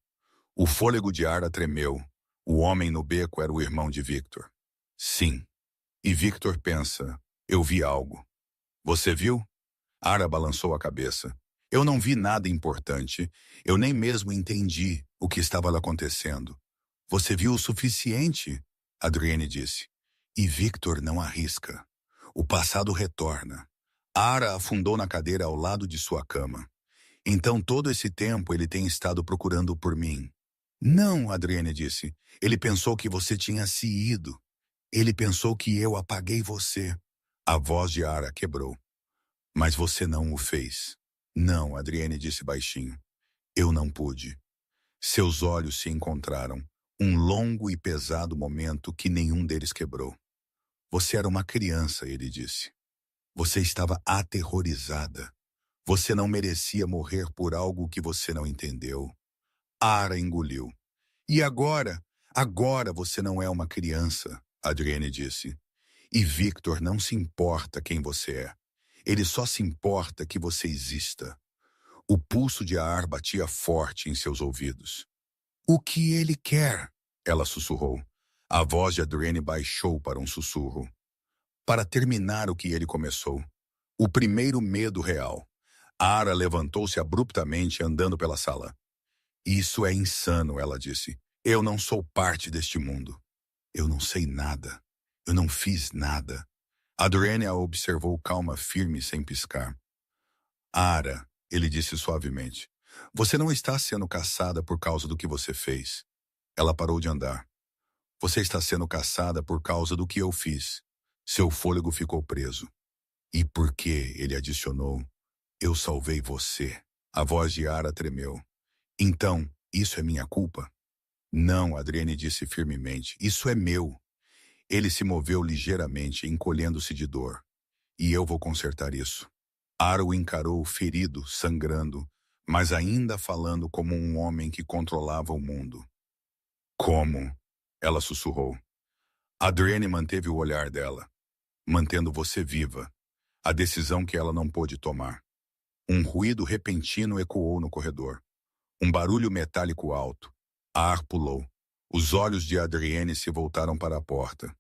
O fôlego de Ara tremeu. O homem no beco era o irmão de Victor. Sim. E Victor pensa, eu vi algo. Você viu? Ara balançou a cabeça. Eu não vi nada importante. Eu nem mesmo entendi o que estava acontecendo. Você viu o suficiente? Adrienne disse. E Victor não arrisca. O passado retorna. Ara afundou na cadeira ao lado de sua cama. Então todo esse tempo ele tem estado procurando por mim. Não, Adrienne disse. Ele pensou que você tinha se ido. Ele pensou que eu apaguei você. A voz de Ara quebrou. Mas você não o fez. Não, Adrienne disse baixinho. Eu não pude. Seus olhos se encontraram. Um longo e pesado momento que nenhum deles quebrou. Você era uma criança, ele disse. Você estava aterrorizada. Você não merecia morrer por algo que você não entendeu. Ara engoliu. E agora? Agora você não é uma criança, Adrienne disse. E Victor não se importa quem você é. Ele só se importa que você exista. O pulso de Ar batia forte em seus ouvidos. O que ele quer? Ela sussurrou. A voz de Adrienne baixou para um sussurro. Para terminar o que ele começou. O primeiro medo real. Ara levantou-se abruptamente andando pela sala. Isso é insano, ela disse. Eu não sou parte deste mundo. Eu não sei nada. Eu não fiz nada. Adrienne a observou calma, firme, sem piscar. Ara, ele disse suavemente, você não está sendo caçada por causa do que você fez. Ela parou de andar. Você está sendo caçada por causa do que eu fiz. Seu fôlego ficou preso. E por que, ele adicionou, eu salvei você. A voz de Ara tremeu. Então, isso é minha culpa? Não, Adrienne disse firmemente, isso é meu. Ele se moveu ligeiramente, encolhendo-se de dor. E eu vou consertar isso. Ara o encarou ferido, sangrando, mas ainda falando como um homem que controlava o mundo. Como? Ela sussurrou. Adrienne manteve o olhar dela, mantendo você viva, a decisão que ela não pôde tomar. Um ruído repentino ecoou no corredor. Um barulho metálico alto. Ar pulou. Os olhos de Adrienne se voltaram para a porta.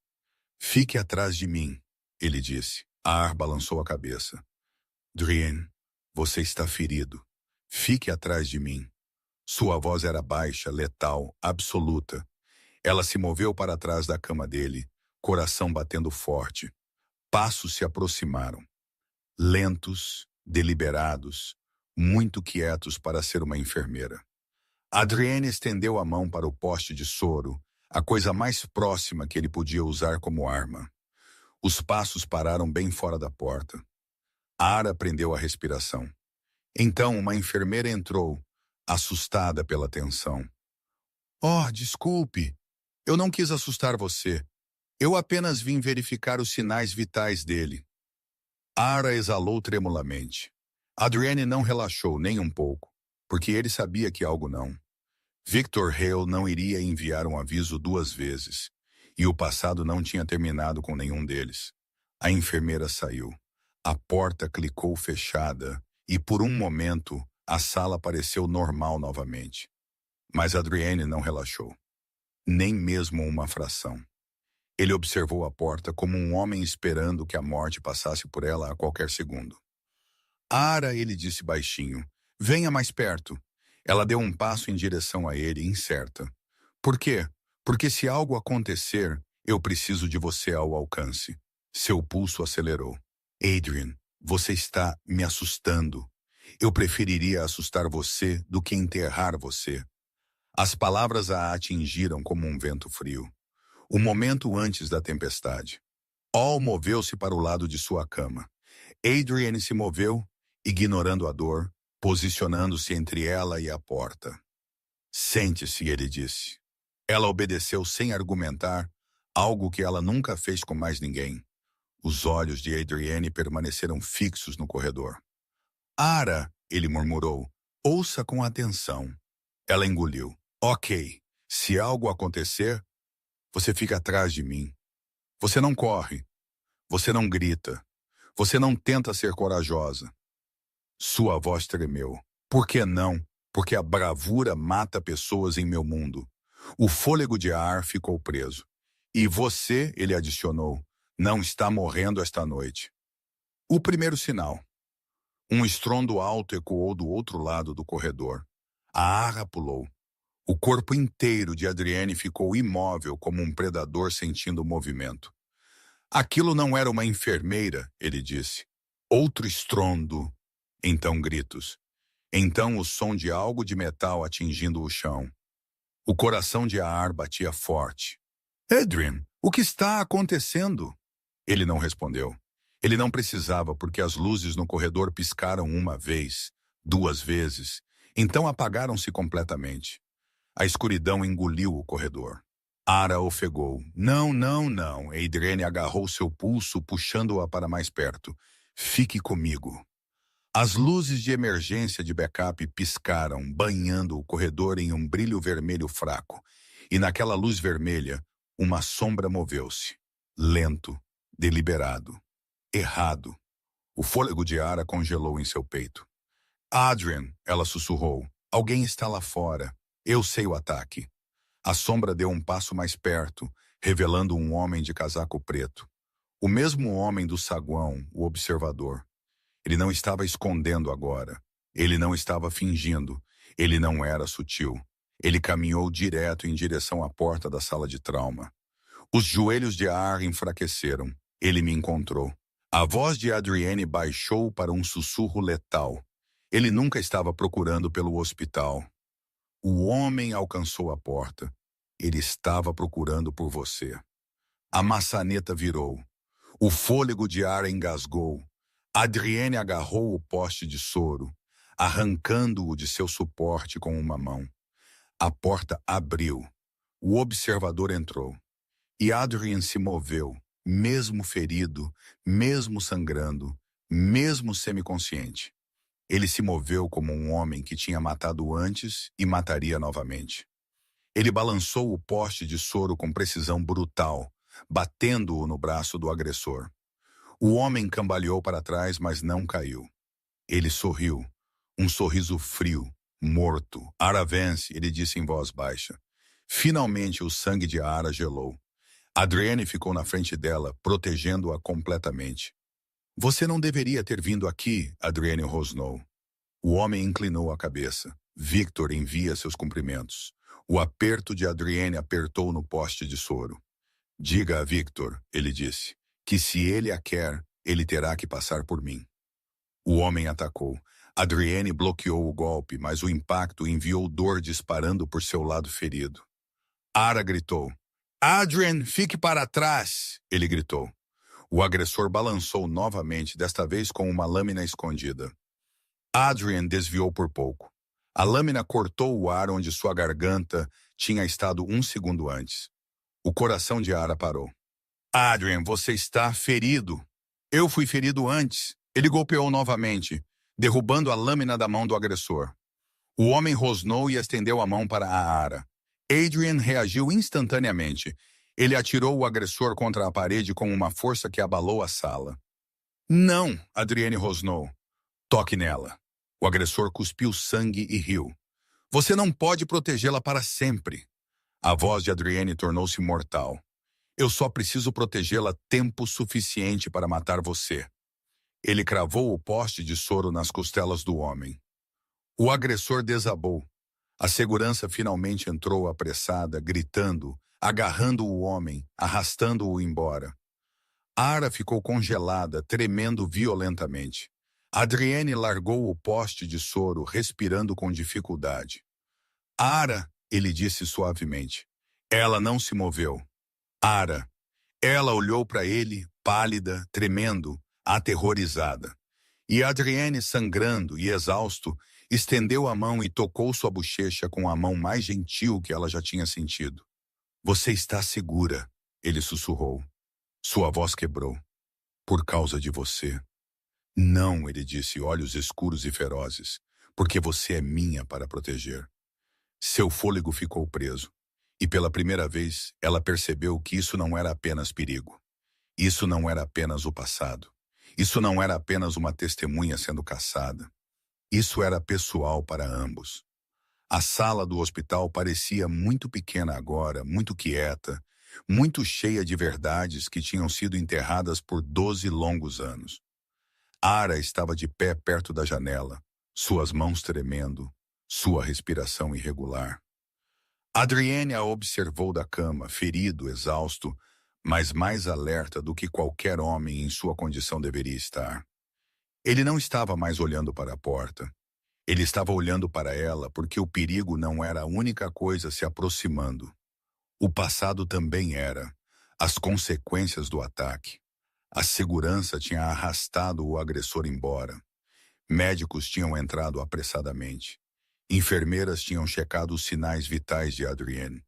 Fique atrás de mim, ele disse. Ar balançou a cabeça. Adrienne, você está ferido. Fique atrás de mim. Sua voz era baixa, letal, absoluta. Ela se moveu para trás da cama dele, coração batendo forte. Passos se aproximaram. Lentos, deliberados, muito quietos para ser uma enfermeira. Adrienne estendeu a mão para o poste de soro, a coisa mais próxima que ele podia usar como arma. Os passos pararam bem fora da porta. Ara prendeu a respiração. Então uma enfermeira entrou, assustada pela tensão. Oh, desculpe. Eu não quis assustar você. Eu apenas vim verificar os sinais vitais dele. Ara exalou tremulamente. Adrienne não relaxou nem um pouco, porque ele sabia que algo não. Victor Hale não iria enviar um aviso 2 vezes, e o passado não tinha terminado com nenhum deles. A enfermeira saiu. A porta clicou fechada, e por um momento a sala pareceu normal novamente. Mas Adrienne não relaxou. Nem mesmo uma fração. Ele observou a porta como um homem esperando que a morte passasse por ela a qualquer segundo. Ara, ele disse baixinho, venha mais perto. Ela deu um passo em direção a ele, incerta. Por quê? Porque se algo acontecer, eu preciso de você ao alcance. Seu pulso acelerou. Adrian, você está me assustando. Eu preferiria assustar você do que enterrar você. As palavras a atingiram como um vento frio. O momento antes da tempestade. All moveu-se para o lado de sua cama. Adrienne se moveu, ignorando a dor, posicionando-se entre ela e a porta. Sente-se, ele disse. Ela obedeceu sem argumentar, algo que ela nunca fez com mais ninguém. Os olhos de Adrienne permaneceram fixos no corredor. Ara, ele murmurou, ouça com atenção. Ela engoliu. Ok, se algo acontecer, você fica atrás de mim. Você não corre. Você não grita. Você não tenta ser corajosa. Sua voz tremeu. Por que não? Porque a bravura mata pessoas em meu mundo. O fôlego de ar ficou preso. E você, ele adicionou, não está morrendo esta noite. O primeiro sinal. Um estrondo alto ecoou do outro lado do corredor. A Ara pulou. O corpo inteiro de Adrienne ficou imóvel como um predador sentindo o movimento. Aquilo não era uma enfermeira, ele disse. Outro estrondo. Então gritos. Então o som de algo de metal atingindo o chão. O coração de Ar batia forte. Adrian, o que está acontecendo? Ele não respondeu. Ele não precisava porque as luzes no corredor piscaram 1 vez, 2 vezes, então apagaram-se completamente. A escuridão engoliu o corredor. Ara ofegou. Não, não, não. Adrienne agarrou seu pulso, puxando-a para mais perto. Fique comigo. As luzes de emergência de backup piscaram, banhando o corredor em um brilho vermelho fraco. E naquela luz vermelha, uma sombra moveu-se. Lento, deliberado, errado. O fôlego de Ara congelou em seu peito. Adrian, ela sussurrou. Alguém está lá fora. Eu sei o ataque. A sombra deu um passo mais perto, revelando um homem de casaco preto. O mesmo homem do saguão, o observador. Ele não estava escondendo agora. Ele não estava fingindo. Ele não era sutil. Ele caminhou direto em direção à porta da sala de trauma. Os joelhos de Ar enfraqueceram. Ele me encontrou. A voz de Adrienne baixou para um sussurro letal. Ele nunca estava procurando pelo hospital. O homem alcançou a porta. Ele estava procurando por você. A maçaneta virou. O fôlego de Ar engasgou. Adrienne agarrou o poste de soro, arrancando-o de seu suporte com uma mão. A porta abriu. O observador entrou. E Adrienne se moveu, mesmo ferido, mesmo sangrando, mesmo semiconsciente. Ele se moveu como um homem que tinha matado antes e mataria novamente. Ele balançou o poste de soro com precisão brutal, batendo-o no braço do agressor. O homem cambaleou para trás, mas não caiu. Ele sorriu, um sorriso frio, morto. Ara vence, ele disse em voz baixa. Finalmente o sangue de Ara gelou. Adrienne ficou na frente dela, protegendo-a completamente. Você não deveria ter vindo aqui, Adrienne rosnou. O homem inclinou a cabeça. Victor envia seus cumprimentos. O aperto de Adrienne apertou no poste de soro. Diga a Victor, ele disse, que se ele a quer, ele terá que passar por mim. O homem atacou. Adrienne bloqueou o golpe, mas o impacto enviou dor disparando por seu lado ferido. Ara gritou. Adrian, fique para trás, ele gritou. O agressor balançou novamente, desta vez com uma lâmina escondida. Adrian desviou por pouco. A lâmina cortou o ar onde sua garganta tinha estado um segundo antes. O coração de Ara parou. Adrian, você está ferido. Eu fui ferido antes. Ele golpeou novamente, derrubando a lâmina da mão do agressor. O homem rosnou e estendeu a mão para a Ara. Adrian reagiu instantaneamente. Ele atirou o agressor contra a parede com uma força que abalou a sala. Não, Adriane rosnou. Toque nela. O agressor cuspiu sangue e riu. Você não pode protegê-la para sempre. A voz de Adriane tornou-se mortal. Eu só preciso protegê-la tempo suficiente para matar você. Ele cravou o poste de soro nas costelas do homem. O agressor desabou. A segurança finalmente entrou apressada, gritando, agarrando o homem, arrastando-o embora. Ara ficou congelada, tremendo violentamente. Adriane largou o poste de soro, respirando com dificuldade. Ara, ele disse suavemente. Ela não se moveu. Ara. Ela olhou para ele, pálida, tremendo, aterrorizada. E Adriane, sangrando e exausto, estendeu a mão e tocou sua bochecha com a mão mais gentil que ela já tinha sentido. Você está segura, ele sussurrou. Sua voz quebrou. Por causa de você. Não, ele disse, olhos escuros e ferozes, porque você é minha para proteger. Seu fôlego ficou preso. E pela primeira vez, ela percebeu que isso não era apenas perigo. Isso não era apenas o passado. Isso não era apenas uma testemunha sendo caçada. Isso era pessoal para ambos. A sala do hospital parecia muito pequena agora, muito quieta, muito cheia de verdades que tinham sido enterradas por 12 longos anos. Ara estava de pé perto da janela, suas mãos tremendo, sua respiração irregular. Adriane a observou da cama, ferido, exausto, mas mais alerta do que qualquer homem em sua condição deveria estar. Ele não estava mais olhando para a porta. Ele estava olhando para ela porque o perigo não era a única coisa se aproximando. O passado também era. As consequências do ataque. A segurança tinha arrastado o agressor embora. Médicos tinham entrado apressadamente. Enfermeiras tinham checado os sinais vitais de Adrienne.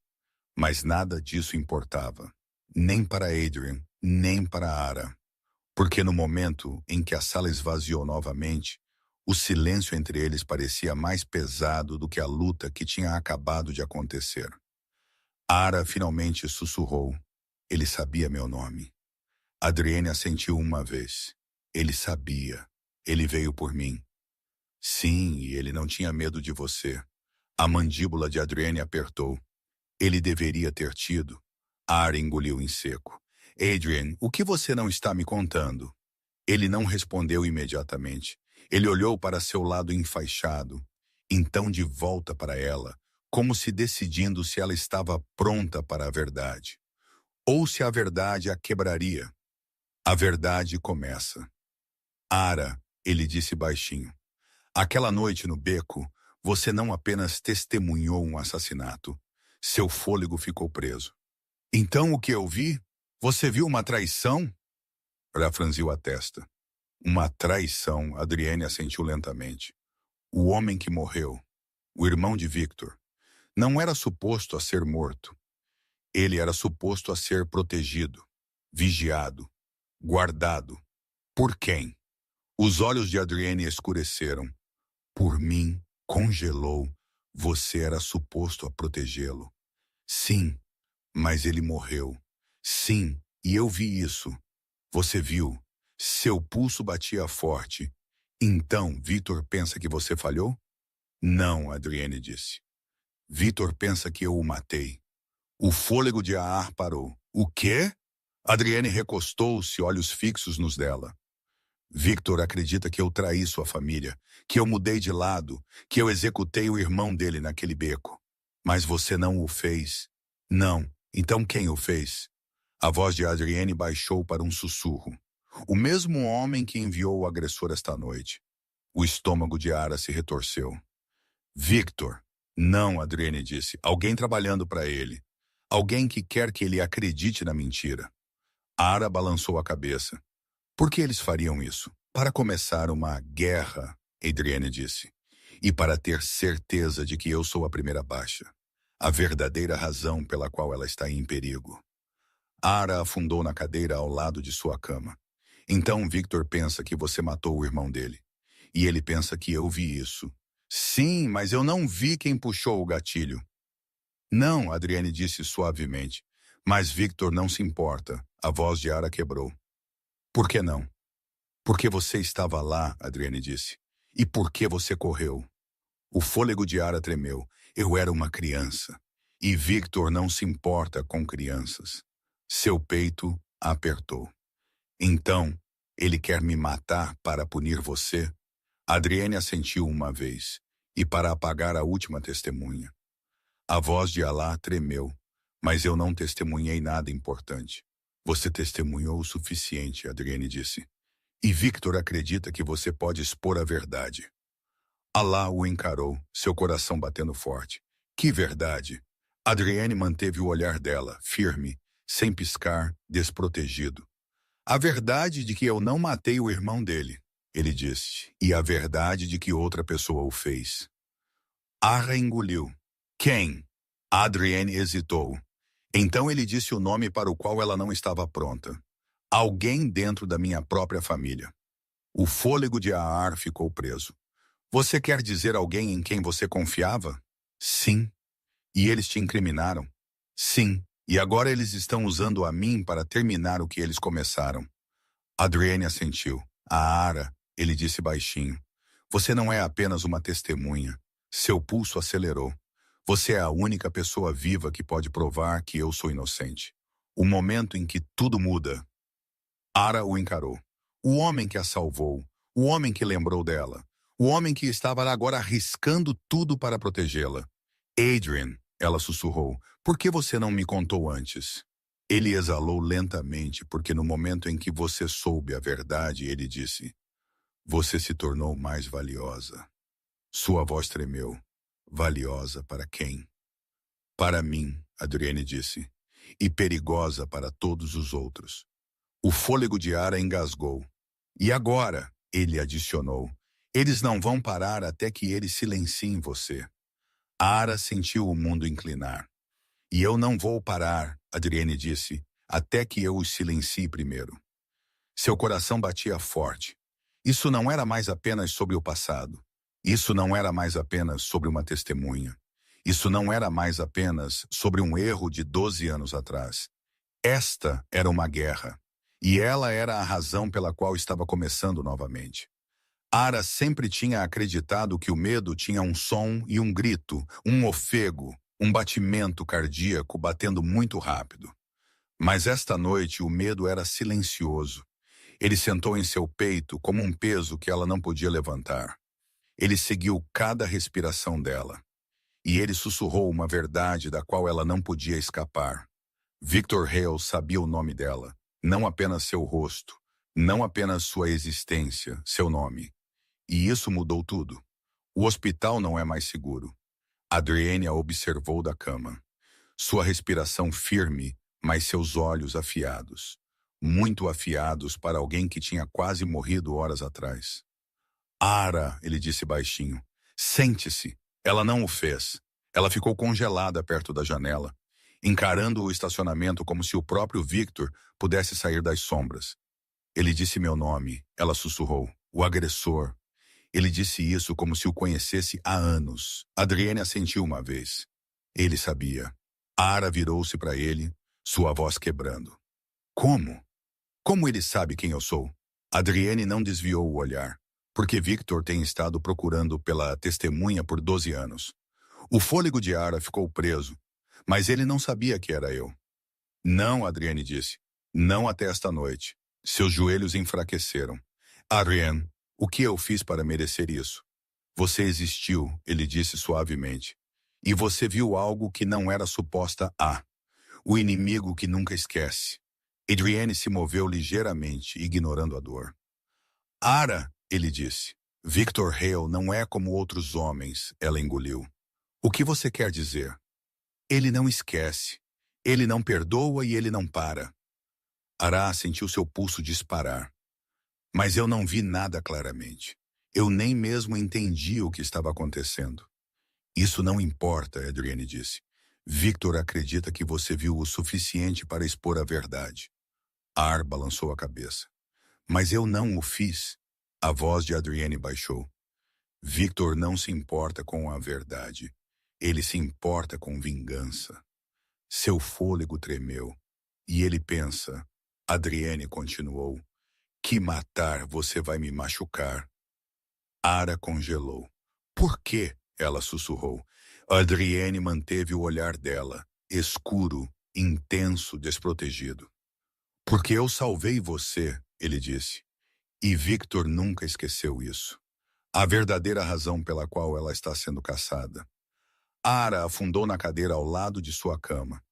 Mas nada disso importava. Nem para Adrian, nem para Ara. Porque no momento em que a sala esvaziou novamente, o silêncio entre eles parecia mais pesado do que a luta que tinha acabado de acontecer. Ara finalmente sussurrou. Ele sabia meu nome. Adriane assentiu uma vez. Ele sabia. Ele veio por mim. Sim, e ele não tinha medo de você. A mandíbula de Adriane apertou. Ele deveria ter tido. Ara engoliu em seco. Adrian, o que você não está me contando? Ele não respondeu imediatamente. Ele olhou para seu lado enfaixado, então de volta para ela, como se decidindo se ela estava pronta para a verdade. Ou se a verdade a quebraria. A verdade começa. Ara, ele disse baixinho. Aquela noite no beco, você não apenas testemunhou um assassinato. Seu fôlego ficou preso. Então o que eu vi? Você viu uma traição? Ela franziu a testa. Uma traição, Adriane assentiu lentamente. O homem que morreu, o irmão de Victor, não era suposto a ser morto. Ele era suposto a ser protegido, vigiado, guardado. Por quem? Os olhos de Adriane escureceram. Por mim, congelou. Você era suposto a protegê-lo. Sim, mas ele morreu. Sim, e eu vi isso. Você viu. Seu pulso batia forte. Então, Victor pensa que você falhou? Não, Adriane disse. Victor pensa que eu o matei. O fôlego de Aar parou. O quê? Adriane recostou-se, olhos fixos nos dela. Victor acredita que eu traí sua família, que eu mudei de lado, que eu executei o irmão dele naquele beco. Mas você não o fez. Não. Então quem o fez? A voz de Adriane baixou para um sussurro. O mesmo homem que enviou o agressor esta noite. O estômago de Ara se retorceu. Victor. Não, Adriane disse. Alguém trabalhando para ele. Alguém que quer que ele acredite na mentira. Ara balançou a cabeça. Por que eles fariam isso? Para começar uma guerra, Adriane disse. E para ter certeza de que eu sou a primeira baixa. A verdadeira razão pela qual ela está em perigo. Ara afundou na cadeira ao lado de sua cama. Então Victor pensa que você matou o irmão dele. E ele pensa que eu vi isso. Sim, mas eu não vi quem puxou o gatilho. Não, Adriane disse suavemente. Mas Victor não se importa. A voz de Ara quebrou. Por que não? Porque você estava lá, Adriane disse. E por que você correu? O fôlego de Ara tremeu. Eu era uma criança. E Victor não se importa com crianças. Seu peito apertou. Então, ele quer me matar para punir você? Adriane assentiu uma vez. E para apagar a última testemunha. A voz de Alá tremeu. Mas eu não testemunhei nada importante. Você testemunhou o suficiente, Adriane disse. E Victor acredita que você pode expor a verdade. Alá o encarou, seu coração batendo forte. Que verdade! Adriane manteve o olhar dela, firme, sem piscar, desprotegido. A verdade de que eu não matei o irmão dele, ele disse, e a verdade de que outra pessoa o fez. Ara engoliu. Quem? Adriane hesitou. Então ele disse o nome para o qual ela não estava pronta. Alguém dentro da minha própria família. O fôlego de Aar ficou preso. Você quer dizer alguém em quem você confiava? Sim. E eles te incriminaram? Sim. E agora eles estão usando a mim para terminar o que eles começaram. Adriane assentiu. Ara, ele disse baixinho. Você não é apenas uma testemunha. Seu pulso acelerou. Você é a única pessoa viva que pode provar que eu sou inocente. O momento em que tudo muda. Ara o encarou. O homem que a salvou. O homem que lembrou dela. O homem que estava agora arriscando tudo para protegê-la. Adrian, ela sussurrou, por que você não me contou antes? Ele exalou lentamente, porque no momento em que você soube a verdade, ele disse, você se tornou mais valiosa. Sua voz tremeu. Valiosa para quem? Para mim, Adriane disse, e perigosa para todos os outros. O fôlego de Ara engasgou. E agora, ele adicionou, eles não vão parar até que eles silenciem você. Ara sentiu o mundo inclinar. E eu não vou parar, Adriane disse, até que eu os silencie primeiro. Seu coração batia forte. Isso não era mais apenas sobre o passado. Isso não era mais apenas sobre uma testemunha. Isso não era mais apenas sobre um erro de 12 anos atrás. Esta era uma guerra. E ela era a razão pela qual estava começando novamente. Ara sempre tinha acreditado que o medo tinha um som e um grito, um ofego, um batimento cardíaco batendo muito rápido. Mas esta noite o medo era silencioso. Ele sentou em seu peito como um peso que ela não podia levantar. Ele seguiu cada respiração dela. E ele sussurrou uma verdade da qual ela não podia escapar. Victor Hale sabia o nome dela, não apenas seu rosto, não apenas sua existência, seu nome. E isso mudou tudo. O hospital não é mais seguro. Adriane a observou da cama. Sua respiração firme, mas seus olhos afiados. Muito afiados para alguém que tinha quase morrido horas atrás. Ara, ele disse baixinho. Sente-se. Ela não o fez. Ela ficou congelada perto da janela, encarando o estacionamento como se o próprio Victor pudesse sair das sombras. Ele disse meu nome, ela sussurrou. O agressor. Ele disse isso como se o conhecesse há anos. Adriane assentiu uma vez. Ele sabia. Ara virou-se para ele, sua voz quebrando. Como? Como ele sabe quem eu sou? Adriane não desviou o olhar, porque Victor tem estado procurando pela testemunha por 12 anos. O fôlego de Ara ficou preso, mas ele não sabia que era eu. Não, Adriane disse. Não até esta noite. Seus joelhos enfraqueceram. Adriane, o que eu fiz para merecer isso? Você existiu, ele disse suavemente. E você viu algo que não era suposta a. O inimigo que nunca esquece. Adriane se moveu ligeiramente, ignorando a dor. Ara, ele disse. Victor Hale não é como outros homens, ela engoliu. O que você quer dizer? Ele não esquece. Ele não perdoa e ele não para. Ara sentiu seu pulso disparar. Mas eu não vi nada claramente. Eu nem mesmo entendi o que estava acontecendo. Isso não importa, Adriane disse. Victor acredita que você viu o suficiente para expor a verdade. Ar balançou a cabeça. Mas eu não o fiz. A voz de Adriane baixou. Victor não se importa com a verdade. Ele se importa com vingança. Seu fôlego tremeu. E ele pensa. Adriane continuou. Que matar você vai me machucar. Ara congelou. Por quê? Ela sussurrou. Adriane manteve o olhar dela, escuro, intenso, desprotegido. Porque eu salvei você, ele disse. E Victor nunca esqueceu isso. A verdadeira razão pela qual ela está sendo caçada. Ara afundou na cadeira ao lado de sua cama.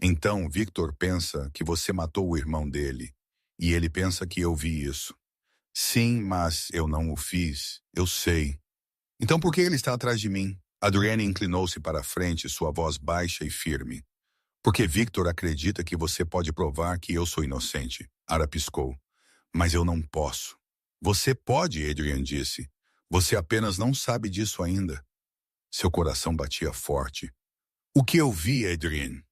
Então, Victor pensa que você matou o irmão dele. E ele pensa que eu vi isso. Sim, mas eu não o fiz. Eu sei. Então por que ele está atrás de mim? Adriane inclinou-se para a frente, sua voz baixa e firme. Porque Victor acredita que você pode provar que eu sou inocente. Ara piscou. Mas eu não posso. Você pode, Adriane disse. Você apenas não sabe disso ainda. Seu coração batia forte. O que eu vi, Adriane?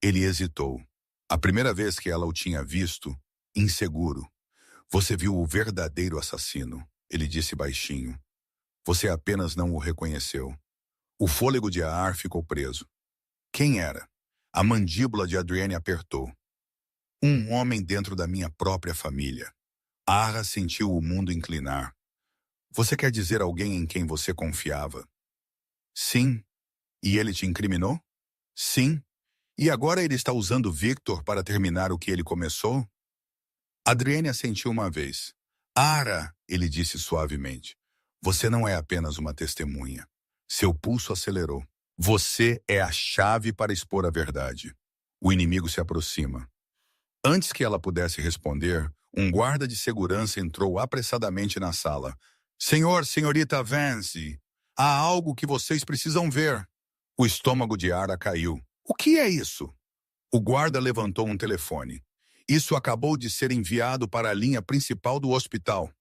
Ele hesitou. A primeira vez que ela o tinha visto, inseguro. Você viu o verdadeiro assassino, ele disse baixinho. Você apenas não o reconheceu. O fôlego de Ar ficou preso. Quem era? A mandíbula de Adriane apertou. Um homem dentro da minha própria família. Ara sentiu o mundo inclinar. Você quer dizer alguém em quem você confiava? Sim. E ele te incriminou? Sim. E agora ele está usando Victor para terminar o que ele começou? Adriane assentiu uma vez. Ara, ele disse suavemente. Você não é apenas uma testemunha. Seu pulso acelerou. Você é a chave para expor a verdade. O inimigo se aproxima. Antes que ela pudesse responder, um guarda de segurança entrou apressadamente na sala. Senhorita Vance, há algo que vocês precisam ver. O estômago de Ara caiu. O que é isso? O guarda levantou um telefone. Isso acabou de ser enviado para a linha principal do hospital.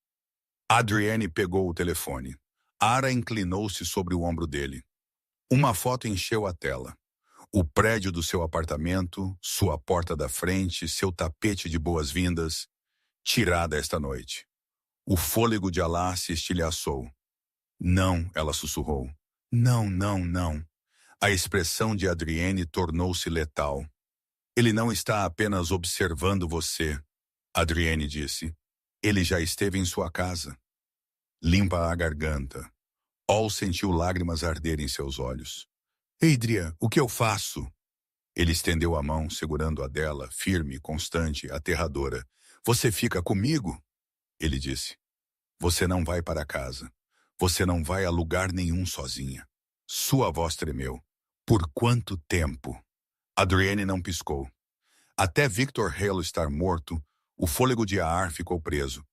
Adriane pegou o telefone. Ara inclinou-se sobre o ombro dele. Uma foto encheu a tela. O prédio do seu apartamento, sua porta da frente, seu tapete de boas-vindas, tirada esta noite. O fôlego de Alá se estilhaçou. Não, ela sussurrou. Não, não, não. A expressão de Adriane tornou-se letal. Ele não está apenas observando você, Adriane disse. Ele já esteve em sua casa. Limpa a garganta. Ol sentiu lágrimas arder em seus olhos. Adria, o que eu faço? Ele estendeu a mão, segurando a dela, firme, constante, aterradora. Você fica comigo? Ele disse. Você não vai para casa. Você não vai a lugar nenhum sozinha. Sua voz tremeu. Por quanto tempo? Adriane não piscou. Até Victor Hale estar morto, o fôlego de Ar ficou preso.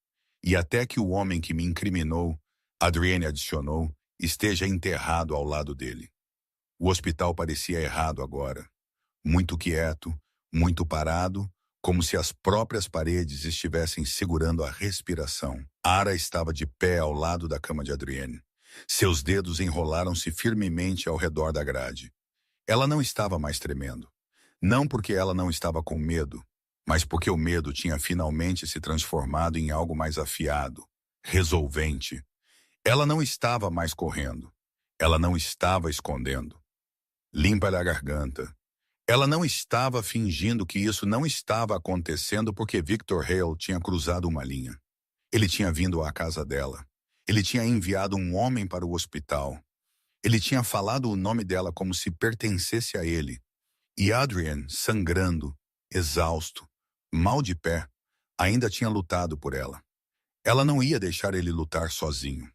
E até que o homem que me incriminou, Adriane adicionou, esteja enterrado ao lado dele. O hospital parecia errado agora. Muito quieto, muito parado, como se as próprias paredes estivessem segurando a respiração. Ara estava de pé ao lado da cama de Adriane. Seus dedos enrolaram-se firmemente ao redor da grade. Ela não estava mais tremendo. Não porque ela não estava com medo, mas porque o medo tinha finalmente se transformado em algo mais afiado, resolvente. Ela não estava mais correndo. Ela não estava escondendo. Limpa-lhe a garganta. Ela não estava fingindo que isso não estava acontecendo porque Victor Hale tinha cruzado uma linha. Ele tinha vindo à casa dela. Ele tinha enviado um homem para o hospital. Ele tinha falado o nome dela como se pertencesse a ele. E Adrian, sangrando, exausto, mal de pé, ainda tinha lutado por ela. Ela não ia deixar ele lutar sozinho.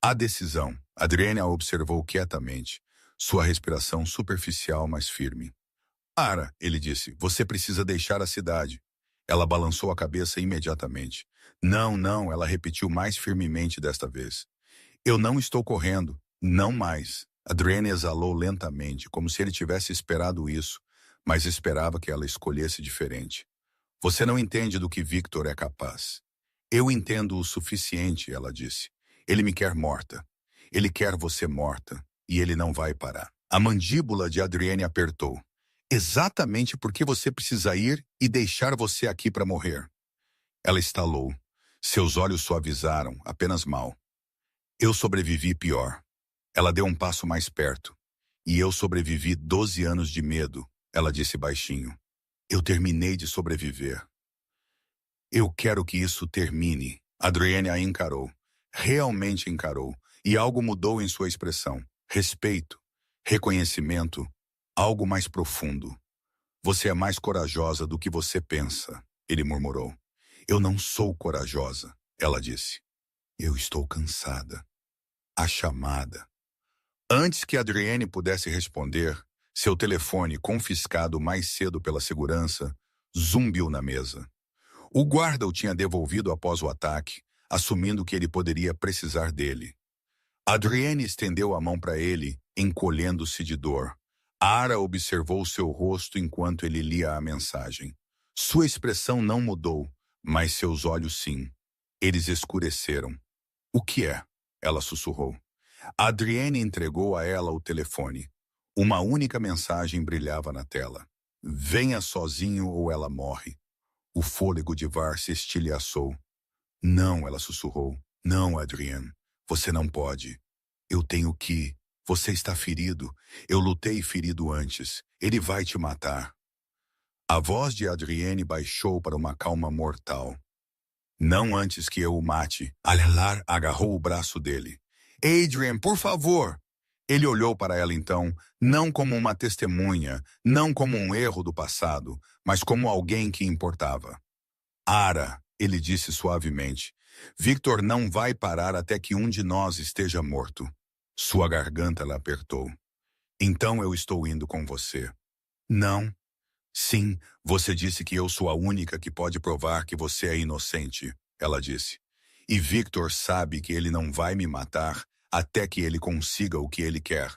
A decisão, Adriane a observou quietamente, sua respiração superficial mas firme. Ara, ele disse, você precisa deixar a cidade. Ela balançou a cabeça imediatamente. Não, não, ela repetiu mais firmemente desta vez. Eu não estou correndo. Não mais. Adriane exalou lentamente, como se ele tivesse esperado isso, mas esperava que ela escolhesse diferente. Você não entende do que Victor é capaz. Eu entendo o suficiente, ela disse. Ele me quer morta. Ele quer você morta. E ele não vai parar. A mandíbula de Adrienne apertou. Exatamente porque você precisa ir e deixar você aqui para morrer. Ela estalou. Seus olhos suavizaram, apenas mal. Eu sobrevivi pior. Ela deu um passo mais perto. E eu sobrevivi 12 anos de medo, ela disse baixinho. Eu terminei de sobreviver. Eu quero que isso termine. Adrienne a encarou. Realmente encarou. E algo mudou em sua expressão. Respeito, reconhecimento, algo mais profundo. Você é mais corajosa do que você pensa, ele murmurou. Eu não sou corajosa, ela disse. Eu estou cansada. A chamada. Antes que Adrienne pudesse responder, seu telefone, confiscado mais cedo pela segurança, zumbiu na mesa. O guarda o tinha devolvido após o ataque, assumindo que ele poderia precisar dele. Adrienne estendeu a mão para ele, encolhendo-se de dor. Ara observou seu rosto enquanto ele lia a mensagem. Sua expressão não mudou, mas seus olhos sim. Eles escureceram. O que é? Ela sussurrou. Adrienne entregou a ela o telefone. Uma única mensagem brilhava na tela. Venha sozinho ou ela morre. O fôlego de Var se estilhaçou. Não, ela sussurrou. Não, Adrienne. Você não pode. Eu tenho que. Você está ferido. Eu lutei ferido antes. Ele vai te matar. A voz de Adrienne baixou para uma calma mortal. Não antes que eu o mate. Alelar agarrou o braço dele. Adrian, por favor! Ele olhou para ela então, não como uma testemunha, não como um erro do passado, mas como alguém que importava. Ara, ele disse suavemente, Victor não vai parar até que um de nós esteja morto. Sua garganta lhe apertou. Então eu estou indo com você. Não. Sim, você disse que eu sou a única que pode provar que você é inocente, ela disse. E Victor sabe que ele não vai me matar até que ele consiga o que ele quer.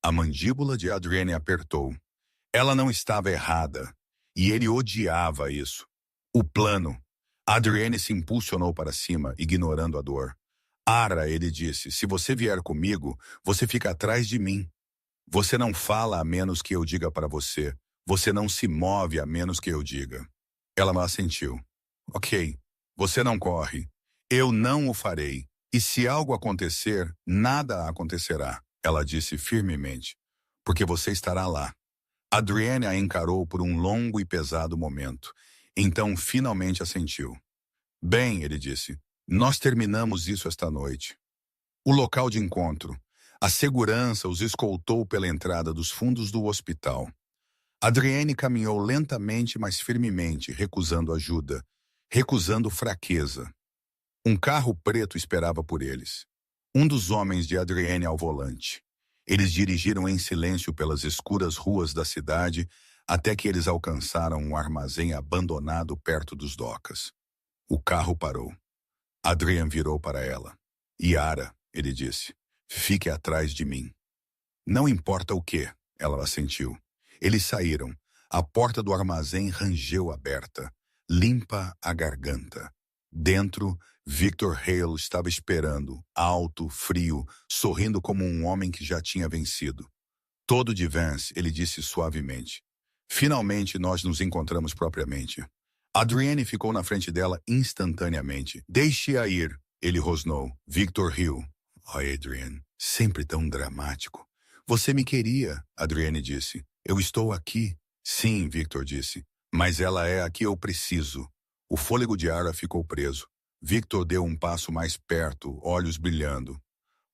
A mandíbula de Adrienne apertou. Ela não estava errada, e ele odiava isso. O plano. Adrienne se impulsionou para cima, ignorando a dor. Ara, ele disse, se você vier comigo, você fica atrás de mim. Você não fala a menos que eu diga para você. Você não se move a menos que eu diga. Ela assentiu. Ok, você não corre. Eu não o farei. E se algo acontecer, nada acontecerá, ela disse firmemente, porque você estará lá. Adrienne a encarou por um longo e pesado momento. Então, finalmente assentiu. Bem, ele disse, nós terminamos isso esta noite. O local de encontro. A segurança os escoltou pela entrada dos fundos do hospital. Adrienne caminhou lentamente, mas firmemente, recusando ajuda, recusando fraqueza. Um carro preto esperava por eles. Um dos homens de Adrienne ao volante. Eles dirigiram em silêncio pelas escuras ruas da cidade até que eles alcançaram um armazém abandonado perto dos docas. O carro parou. Adrian virou para ela. Yara, ele disse, fique atrás de mim. Não importa o que, ela assentiu. Eles saíram. A porta do armazém rangeu aberta, limpa a garganta. Dentro, Victor Hale estava esperando, alto, frio, sorrindo como um homem que já tinha vencido. Todo de Vance, ele disse suavemente. Finalmente nós nos encontramos propriamente. Adrienne ficou na frente dela instantaneamente. Deixe-a ir, ele rosnou. Victor riu. Oh, Adrienne, sempre tão dramático. Você me queria, Adrienne disse. Eu estou aqui. Sim, Victor disse. Mas ela é a que eu preciso. O fôlego de Ara ficou preso. Victor deu um passo mais perto, olhos brilhando.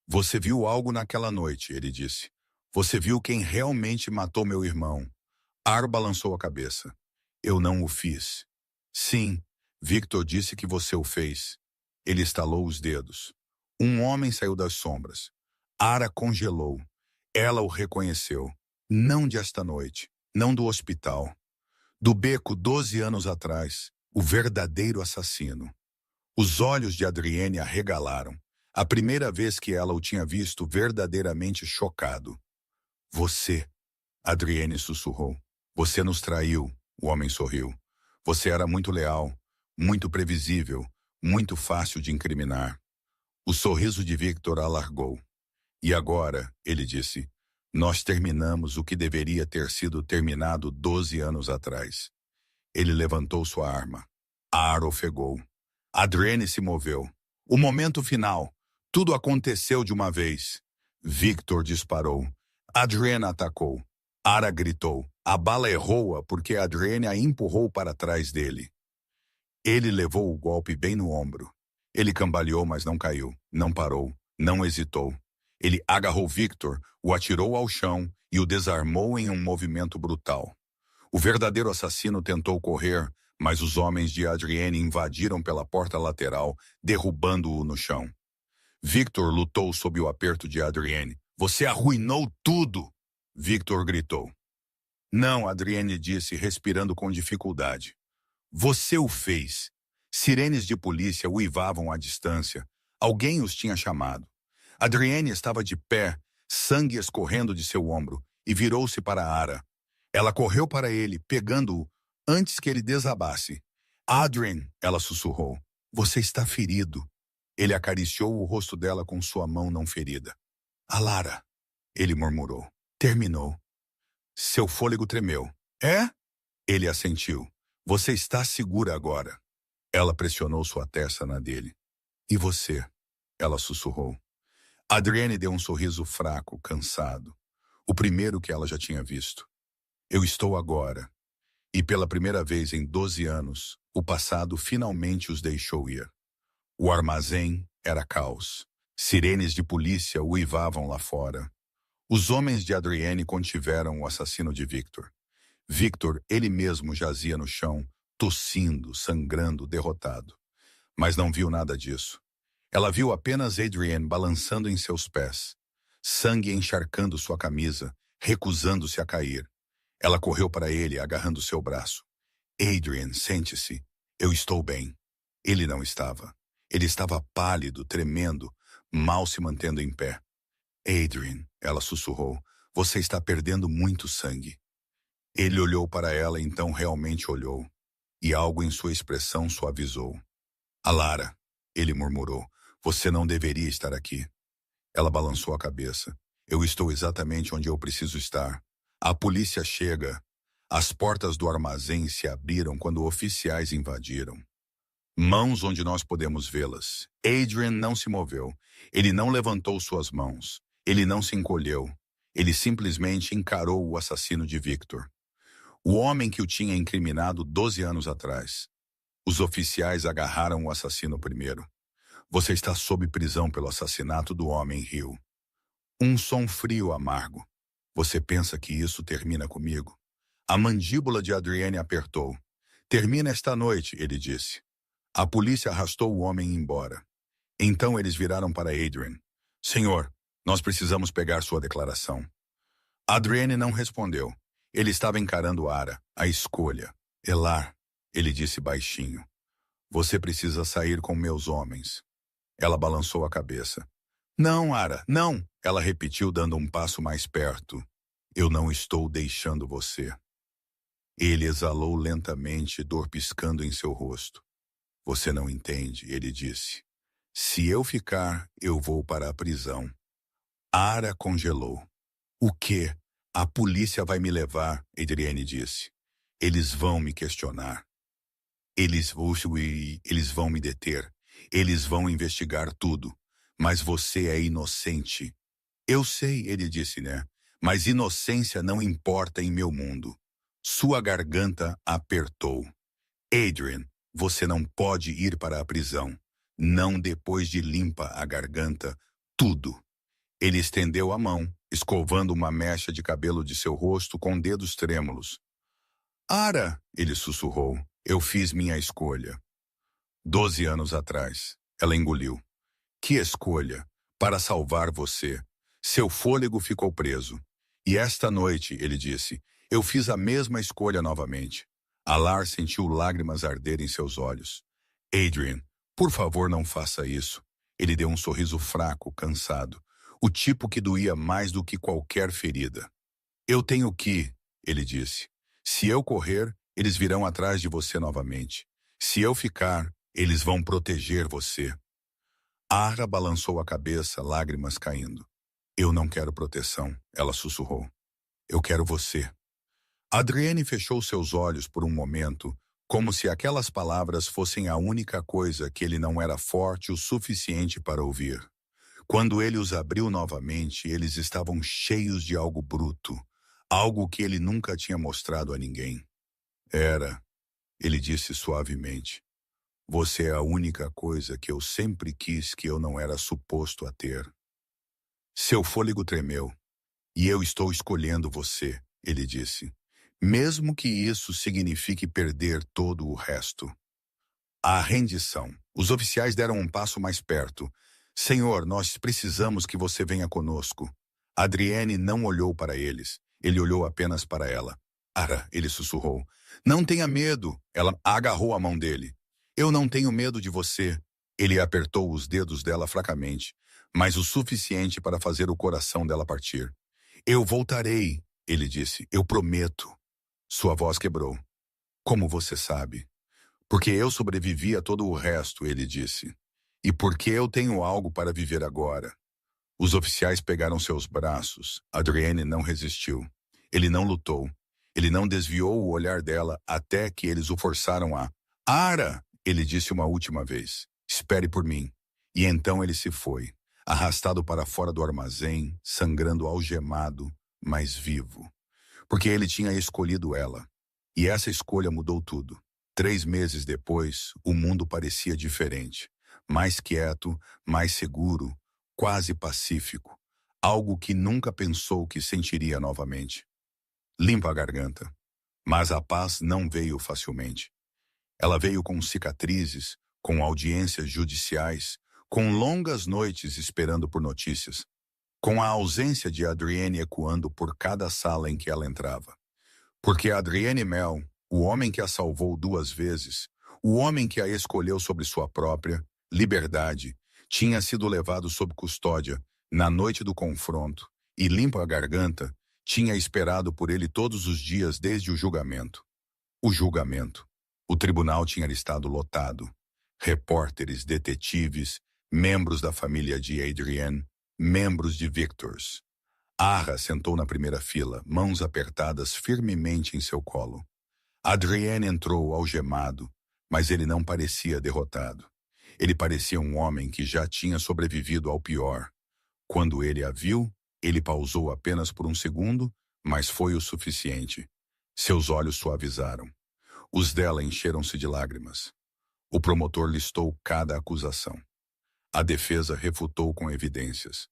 Você viu algo naquela noite, ele disse. Você viu quem realmente matou meu irmão. Ara balançou a cabeça. Eu não o fiz. Sim, Victor disse que você o fez. Ele estalou os dedos. Um homem saiu das sombras. Ara congelou. Ela o reconheceu. Não de esta noite, não do hospital. Do beco 12 anos atrás, o verdadeiro assassino. Os olhos de Adrienne arregalaram. A primeira vez que ela o tinha visto verdadeiramente chocado. Você, Adrienne sussurrou. Você nos traiu, o homem sorriu. Você era muito leal, muito previsível, muito fácil de incriminar. O sorriso de Victor alargou. E agora, ele disse, nós terminamos o que deveria ter sido terminado 12 anos atrás. Ele levantou sua arma. A ar ofegou. Adrienne se moveu. O momento final. Tudo aconteceu de uma vez. Victor disparou. Adrienne atacou. Ara gritou. A bala errou-a porque Adrienne a empurrou para trás dele. Ele levou o golpe bem no ombro. Ele cambaleou, mas não caiu. Não parou. Não hesitou. Ele agarrou Victor, o atirou ao chão e o desarmou em um movimento brutal. O verdadeiro assassino tentou correr, mas os homens de Adrienne invadiram pela porta lateral, derrubando-o no chão. Victor lutou sob o aperto de Adrienne. Você arruinou tudo! Victor gritou. Não, Adrienne disse, respirando com dificuldade. Você o fez. Sirenes de polícia uivavam à distância. Alguém os tinha chamado. Adrienne estava de pé, sangue escorrendo de seu ombro, e virou-se para Ara. Ela correu para ele, pegando-o, antes que ele desabasse. Adrienne, ela sussurrou, você está ferido. Ele acariciou o rosto dela com sua mão não ferida. Alara, ele murmurou. Terminou. Seu fôlego tremeu. É? Ele assentiu. Você está segura agora. Ela pressionou sua testa na dele. E você? Ela sussurrou. Adrienne deu um sorriso fraco, cansado. O primeiro que ela já tinha visto. Eu estou agora. E pela primeira vez em 12 anos, o passado finalmente os deixou ir. O armazém era caos. Sirenes de polícia uivavam lá fora. Os homens de Adrienne contiveram o assassino de Victor. Victor, ele mesmo jazia no chão, tossindo, sangrando, derrotado. Mas não viu nada disso. Ela viu apenas Adrienne balançando em seus pés, sangue encharcando sua camisa, recusando-se a cair. Ela correu para ele, agarrando seu braço. Adrienne, sente-se. Eu estou bem. Ele não estava. Ele estava pálido, tremendo, mal se mantendo em pé. Adrienne, ela sussurrou, você está perdendo muito sangue. Ele olhou para ela, então realmente olhou, e algo em sua expressão suavizou. Alara, ele murmurou, você não deveria estar aqui. Ela balançou a cabeça. Eu estou exatamente onde eu preciso estar. A polícia chega. As portas do armazém se abriram quando oficiais invadiram. Mãos onde nós podemos vê-las. Adrienne não se moveu. Ele não levantou suas mãos. Ele não se encolheu. Ele simplesmente encarou o assassino de Victor. O homem que o tinha incriminado 12 anos atrás. Os oficiais agarraram o assassino primeiro. Você está sob prisão pelo assassinato do homem Hill. Um som frio amargo. Você pensa que isso termina comigo? A mandíbula de Adrienne apertou. Termina esta noite, ele disse. A polícia arrastou o homem embora. Então eles viraram para Adrienne. Senhor, nós precisamos pegar sua declaração. Adrienne não respondeu. Ele estava encarando Ara, a escolha. Elar, ele disse baixinho. Você precisa sair com meus homens. Ela balançou a cabeça. Não, Ara, não, ela repetiu dando um passo mais perto. Eu não estou deixando você. Ele exalou lentamente, dor piscando em seu rosto. Você não entende, ele disse. Se eu ficar, eu vou para a prisão. Ara congelou. O quê? A polícia vai me levar, Adrienne disse. Eles vão me questionar. Eles vão me deter. Eles vão investigar tudo. Mas você é inocente. Eu sei, ele disse, né? Mas inocência não importa em meu mundo. Sua garganta apertou. Adrienne, você não pode ir para a prisão. Não depois de limpa a garganta. Tudo. Ele estendeu a mão, escovando uma mecha de cabelo de seu rosto com dedos trêmulos. Ara, ele sussurrou, eu fiz minha escolha. 12 anos atrás, ela engoliu. Que escolha? Para salvar você. Seu fôlego ficou preso. E esta noite, ele disse, eu fiz a mesma escolha novamente. Alar sentiu lágrimas arder em seus olhos. Adrienne, por favor, não faça isso. Ele deu um sorriso fraco, cansado. O tipo que doía mais do que qualquer ferida. Eu tenho que, ele disse. Se eu correr, Eles virão atrás de você novamente. Se eu ficar, eles vão proteger você. Ara balançou a cabeça, lágrimas caindo. Eu não quero proteção, ela sussurrou. Eu quero você. Adrienne fechou seus olhos por um momento, como se aquelas palavras fossem a única coisa que ele não era forte o suficiente para ouvir. Quando ele os abriu novamente, eles estavam cheios de algo bruto, algo que ele nunca tinha mostrado a ninguém. Ele disse suavemente, você é a única coisa que eu sempre quis que eu não era suposto a ter. Seu fôlego tremeu. E eu estou escolhendo você, ele disse. Mesmo que isso signifique perder todo o resto. A rendição. Os oficiais deram um passo mais perto. Senhor, nós precisamos que você venha conosco. Adrienne não olhou para eles. Ele olhou apenas para ela. Ara, ele sussurrou. Não tenha medo. Ela agarrou a mão dele. Eu não tenho medo de você. Ele apertou os dedos dela fracamente, mas o suficiente para fazer o coração dela partir. Eu voltarei, ele disse. Eu prometo. Sua voz quebrou. Como você sabe? Porque eu sobrevivi a todo o resto, ele disse. E porque eu tenho algo para viver agora. Os oficiais pegaram seus braços. Adrienne não resistiu. Ele não lutou. Ele não desviou o olhar dela até que eles o forçaram a... Ara! Ele disse uma última vez. Espere por mim. E então ele se foi, arrastado para fora do armazém, sangrando algemado, mas vivo. Porque ele tinha escolhido ela. E essa escolha mudou tudo. 3 meses depois, o mundo parecia diferente. Mais quieto, mais seguro, quase pacífico. Algo que nunca pensou que sentiria novamente. Limpa a garganta. Mas a paz não veio facilmente. Ela veio com cicatrizes, com audiências judiciais, com longas noites esperando por notícias, com a ausência de Adrienne ecoando por cada sala em que ela entrava. Porque Adrienne Mel, o homem que a salvou 2 vezes, o homem que a escolheu sobre sua própria liberdade, tinha sido levado sob custódia na noite do confronto e, limpa a garganta, tinha esperado por ele todos os dias desde o julgamento. O julgamento. O tribunal tinha estado lotado. Repórteres, detetives, membros da família de Adrienne, membros de Victor's. Ara sentou na primeira fila, mãos apertadas firmemente em seu colo. Adrienne entrou algemado, mas ele não parecia derrotado. Ele parecia um homem que já tinha sobrevivido ao pior. Quando ele a viu, ele pausou apenas por um segundo, mas foi o suficiente. Seus olhos suavizaram. Os dela encheram-se de lágrimas. O promotor listou cada acusação. A defesa refutou com evidências.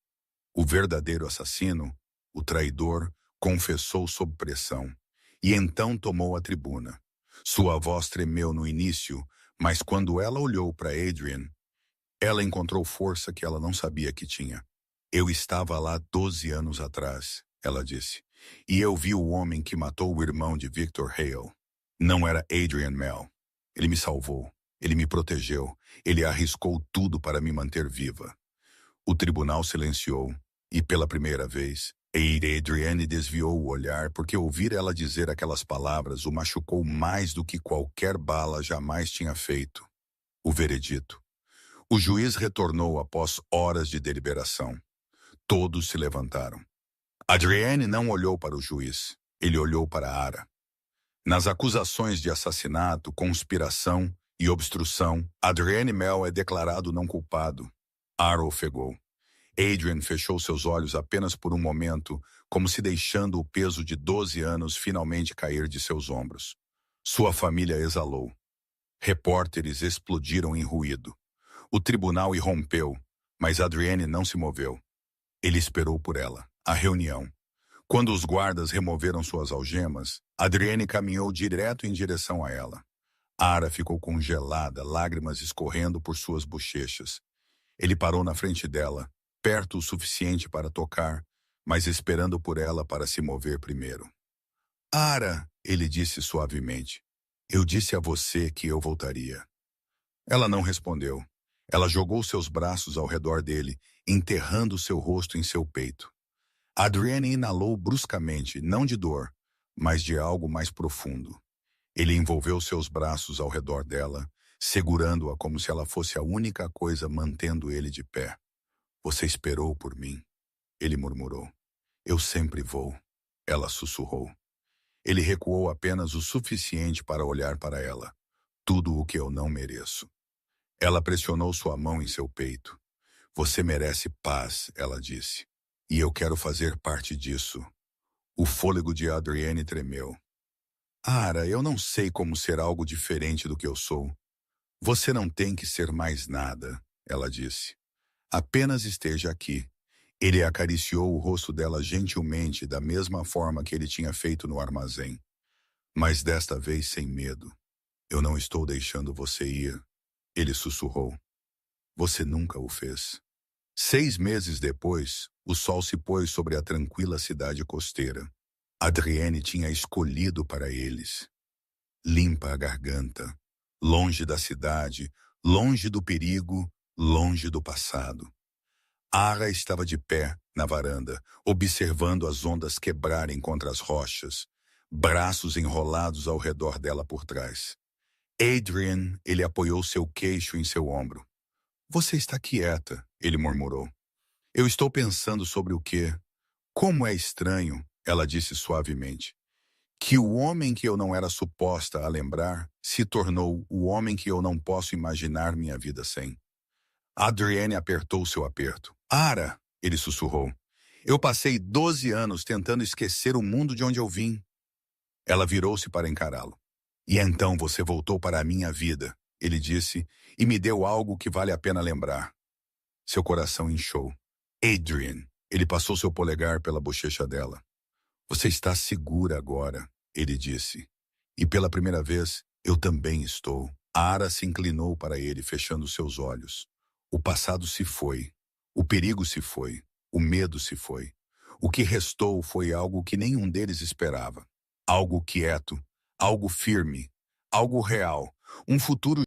O verdadeiro assassino, o traidor, confessou sob pressão. E então tomou a tribuna. Sua voz tremeu no início, mas quando ela olhou para Adrienne, ela encontrou força que ela não sabia que tinha. Eu estava lá 12 anos atrás, ela disse, e eu vi o homem que matou o irmão de Victor Hale. Não era Adrienne Mel. Ele me salvou. Ele me protegeu. Ele arriscou tudo para me manter viva. O tribunal silenciou, e pela primeira vez, Adrienne desviou o olhar porque ouvir ela dizer aquelas palavras o machucou mais do que qualquer bala jamais tinha feito. O veredito. O juiz retornou após horas de deliberação. Todos se levantaram. Adrienne não olhou para o juiz. Ele olhou para Ara. Nas acusações de assassinato, conspiração e obstrução, Adrienne Mel é declarado não culpado. Ara ofegou. Adrienne fechou seus olhos apenas por um momento, como se deixando o peso de 12 anos finalmente cair de seus ombros. Sua família exalou. Repórteres explodiram em ruído. O tribunal irrompeu, mas Adrienne não se moveu. Ele esperou por ela. A reunião. Quando os guardas removeram suas algemas, Adrienne caminhou direto em direção a ela. Ara ficou congelada, lágrimas escorrendo por suas bochechas. Ele parou na frente dela, perto o suficiente para tocar, mas esperando por ela para se mover primeiro. Ara, ele disse suavemente, eu disse a você que eu voltaria. Ela não respondeu. Ela jogou seus braços ao redor dele, enterrando seu rosto em seu peito. Adrienne inalou bruscamente, não de dor, mas de algo mais profundo. Ele envolveu seus braços ao redor dela, segurando-a como se ela fosse a única coisa mantendo ele de pé. Você esperou por mim, ele murmurou. Eu sempre vou, ela sussurrou. Ele recuou apenas o suficiente para olhar para ela. Tudo o que eu não mereço. Ela pressionou sua mão em seu peito. Você merece paz, ela disse. E eu quero fazer parte disso. O fôlego de Adrienne tremeu. Ara, eu não sei como ser algo diferente do que eu sou. Você não tem que ser mais nada, ela disse. Apenas esteja aqui. Ele acariciou o rosto dela gentilmente, da mesma forma que ele tinha feito no armazém. Mas desta vez sem medo. Eu não estou deixando você ir, ele sussurrou. Você nunca o fez. 6 meses depois, o sol se pôs sobre a tranquila cidade costeira. Adrienne tinha escolhido para eles. Limpa a garganta, longe da cidade, longe do perigo, longe do passado. Ara estava de pé na varanda, observando as ondas quebrarem contra as rochas, braços enrolados ao redor dela por trás. Adrian, ele apoiou seu queixo em seu ombro. Você está quieta, ele murmurou. Eu estou pensando sobre o quê? Como é estranho, ela disse suavemente, que o homem que eu não era suposta a lembrar se tornou o homem que eu não posso imaginar minha vida sem. Adrienne apertou seu aperto. Ara, ele sussurrou. Eu passei 12 anos tentando esquecer o mundo de onde eu vim. Ela virou-se para encará-lo. E então você voltou para a minha vida, ele disse, e me deu algo que vale a pena lembrar. Seu coração inchou. Adrienne, ele passou seu polegar pela bochecha dela. Você está segura agora, ele disse. E pela primeira vez, eu também estou. Ara se inclinou para ele, fechando seus olhos. O passado se foi. O perigo se foi. O medo se foi. O que restou foi algo que nenhum deles esperava. Algo quieto, algo firme, algo real. Um futuro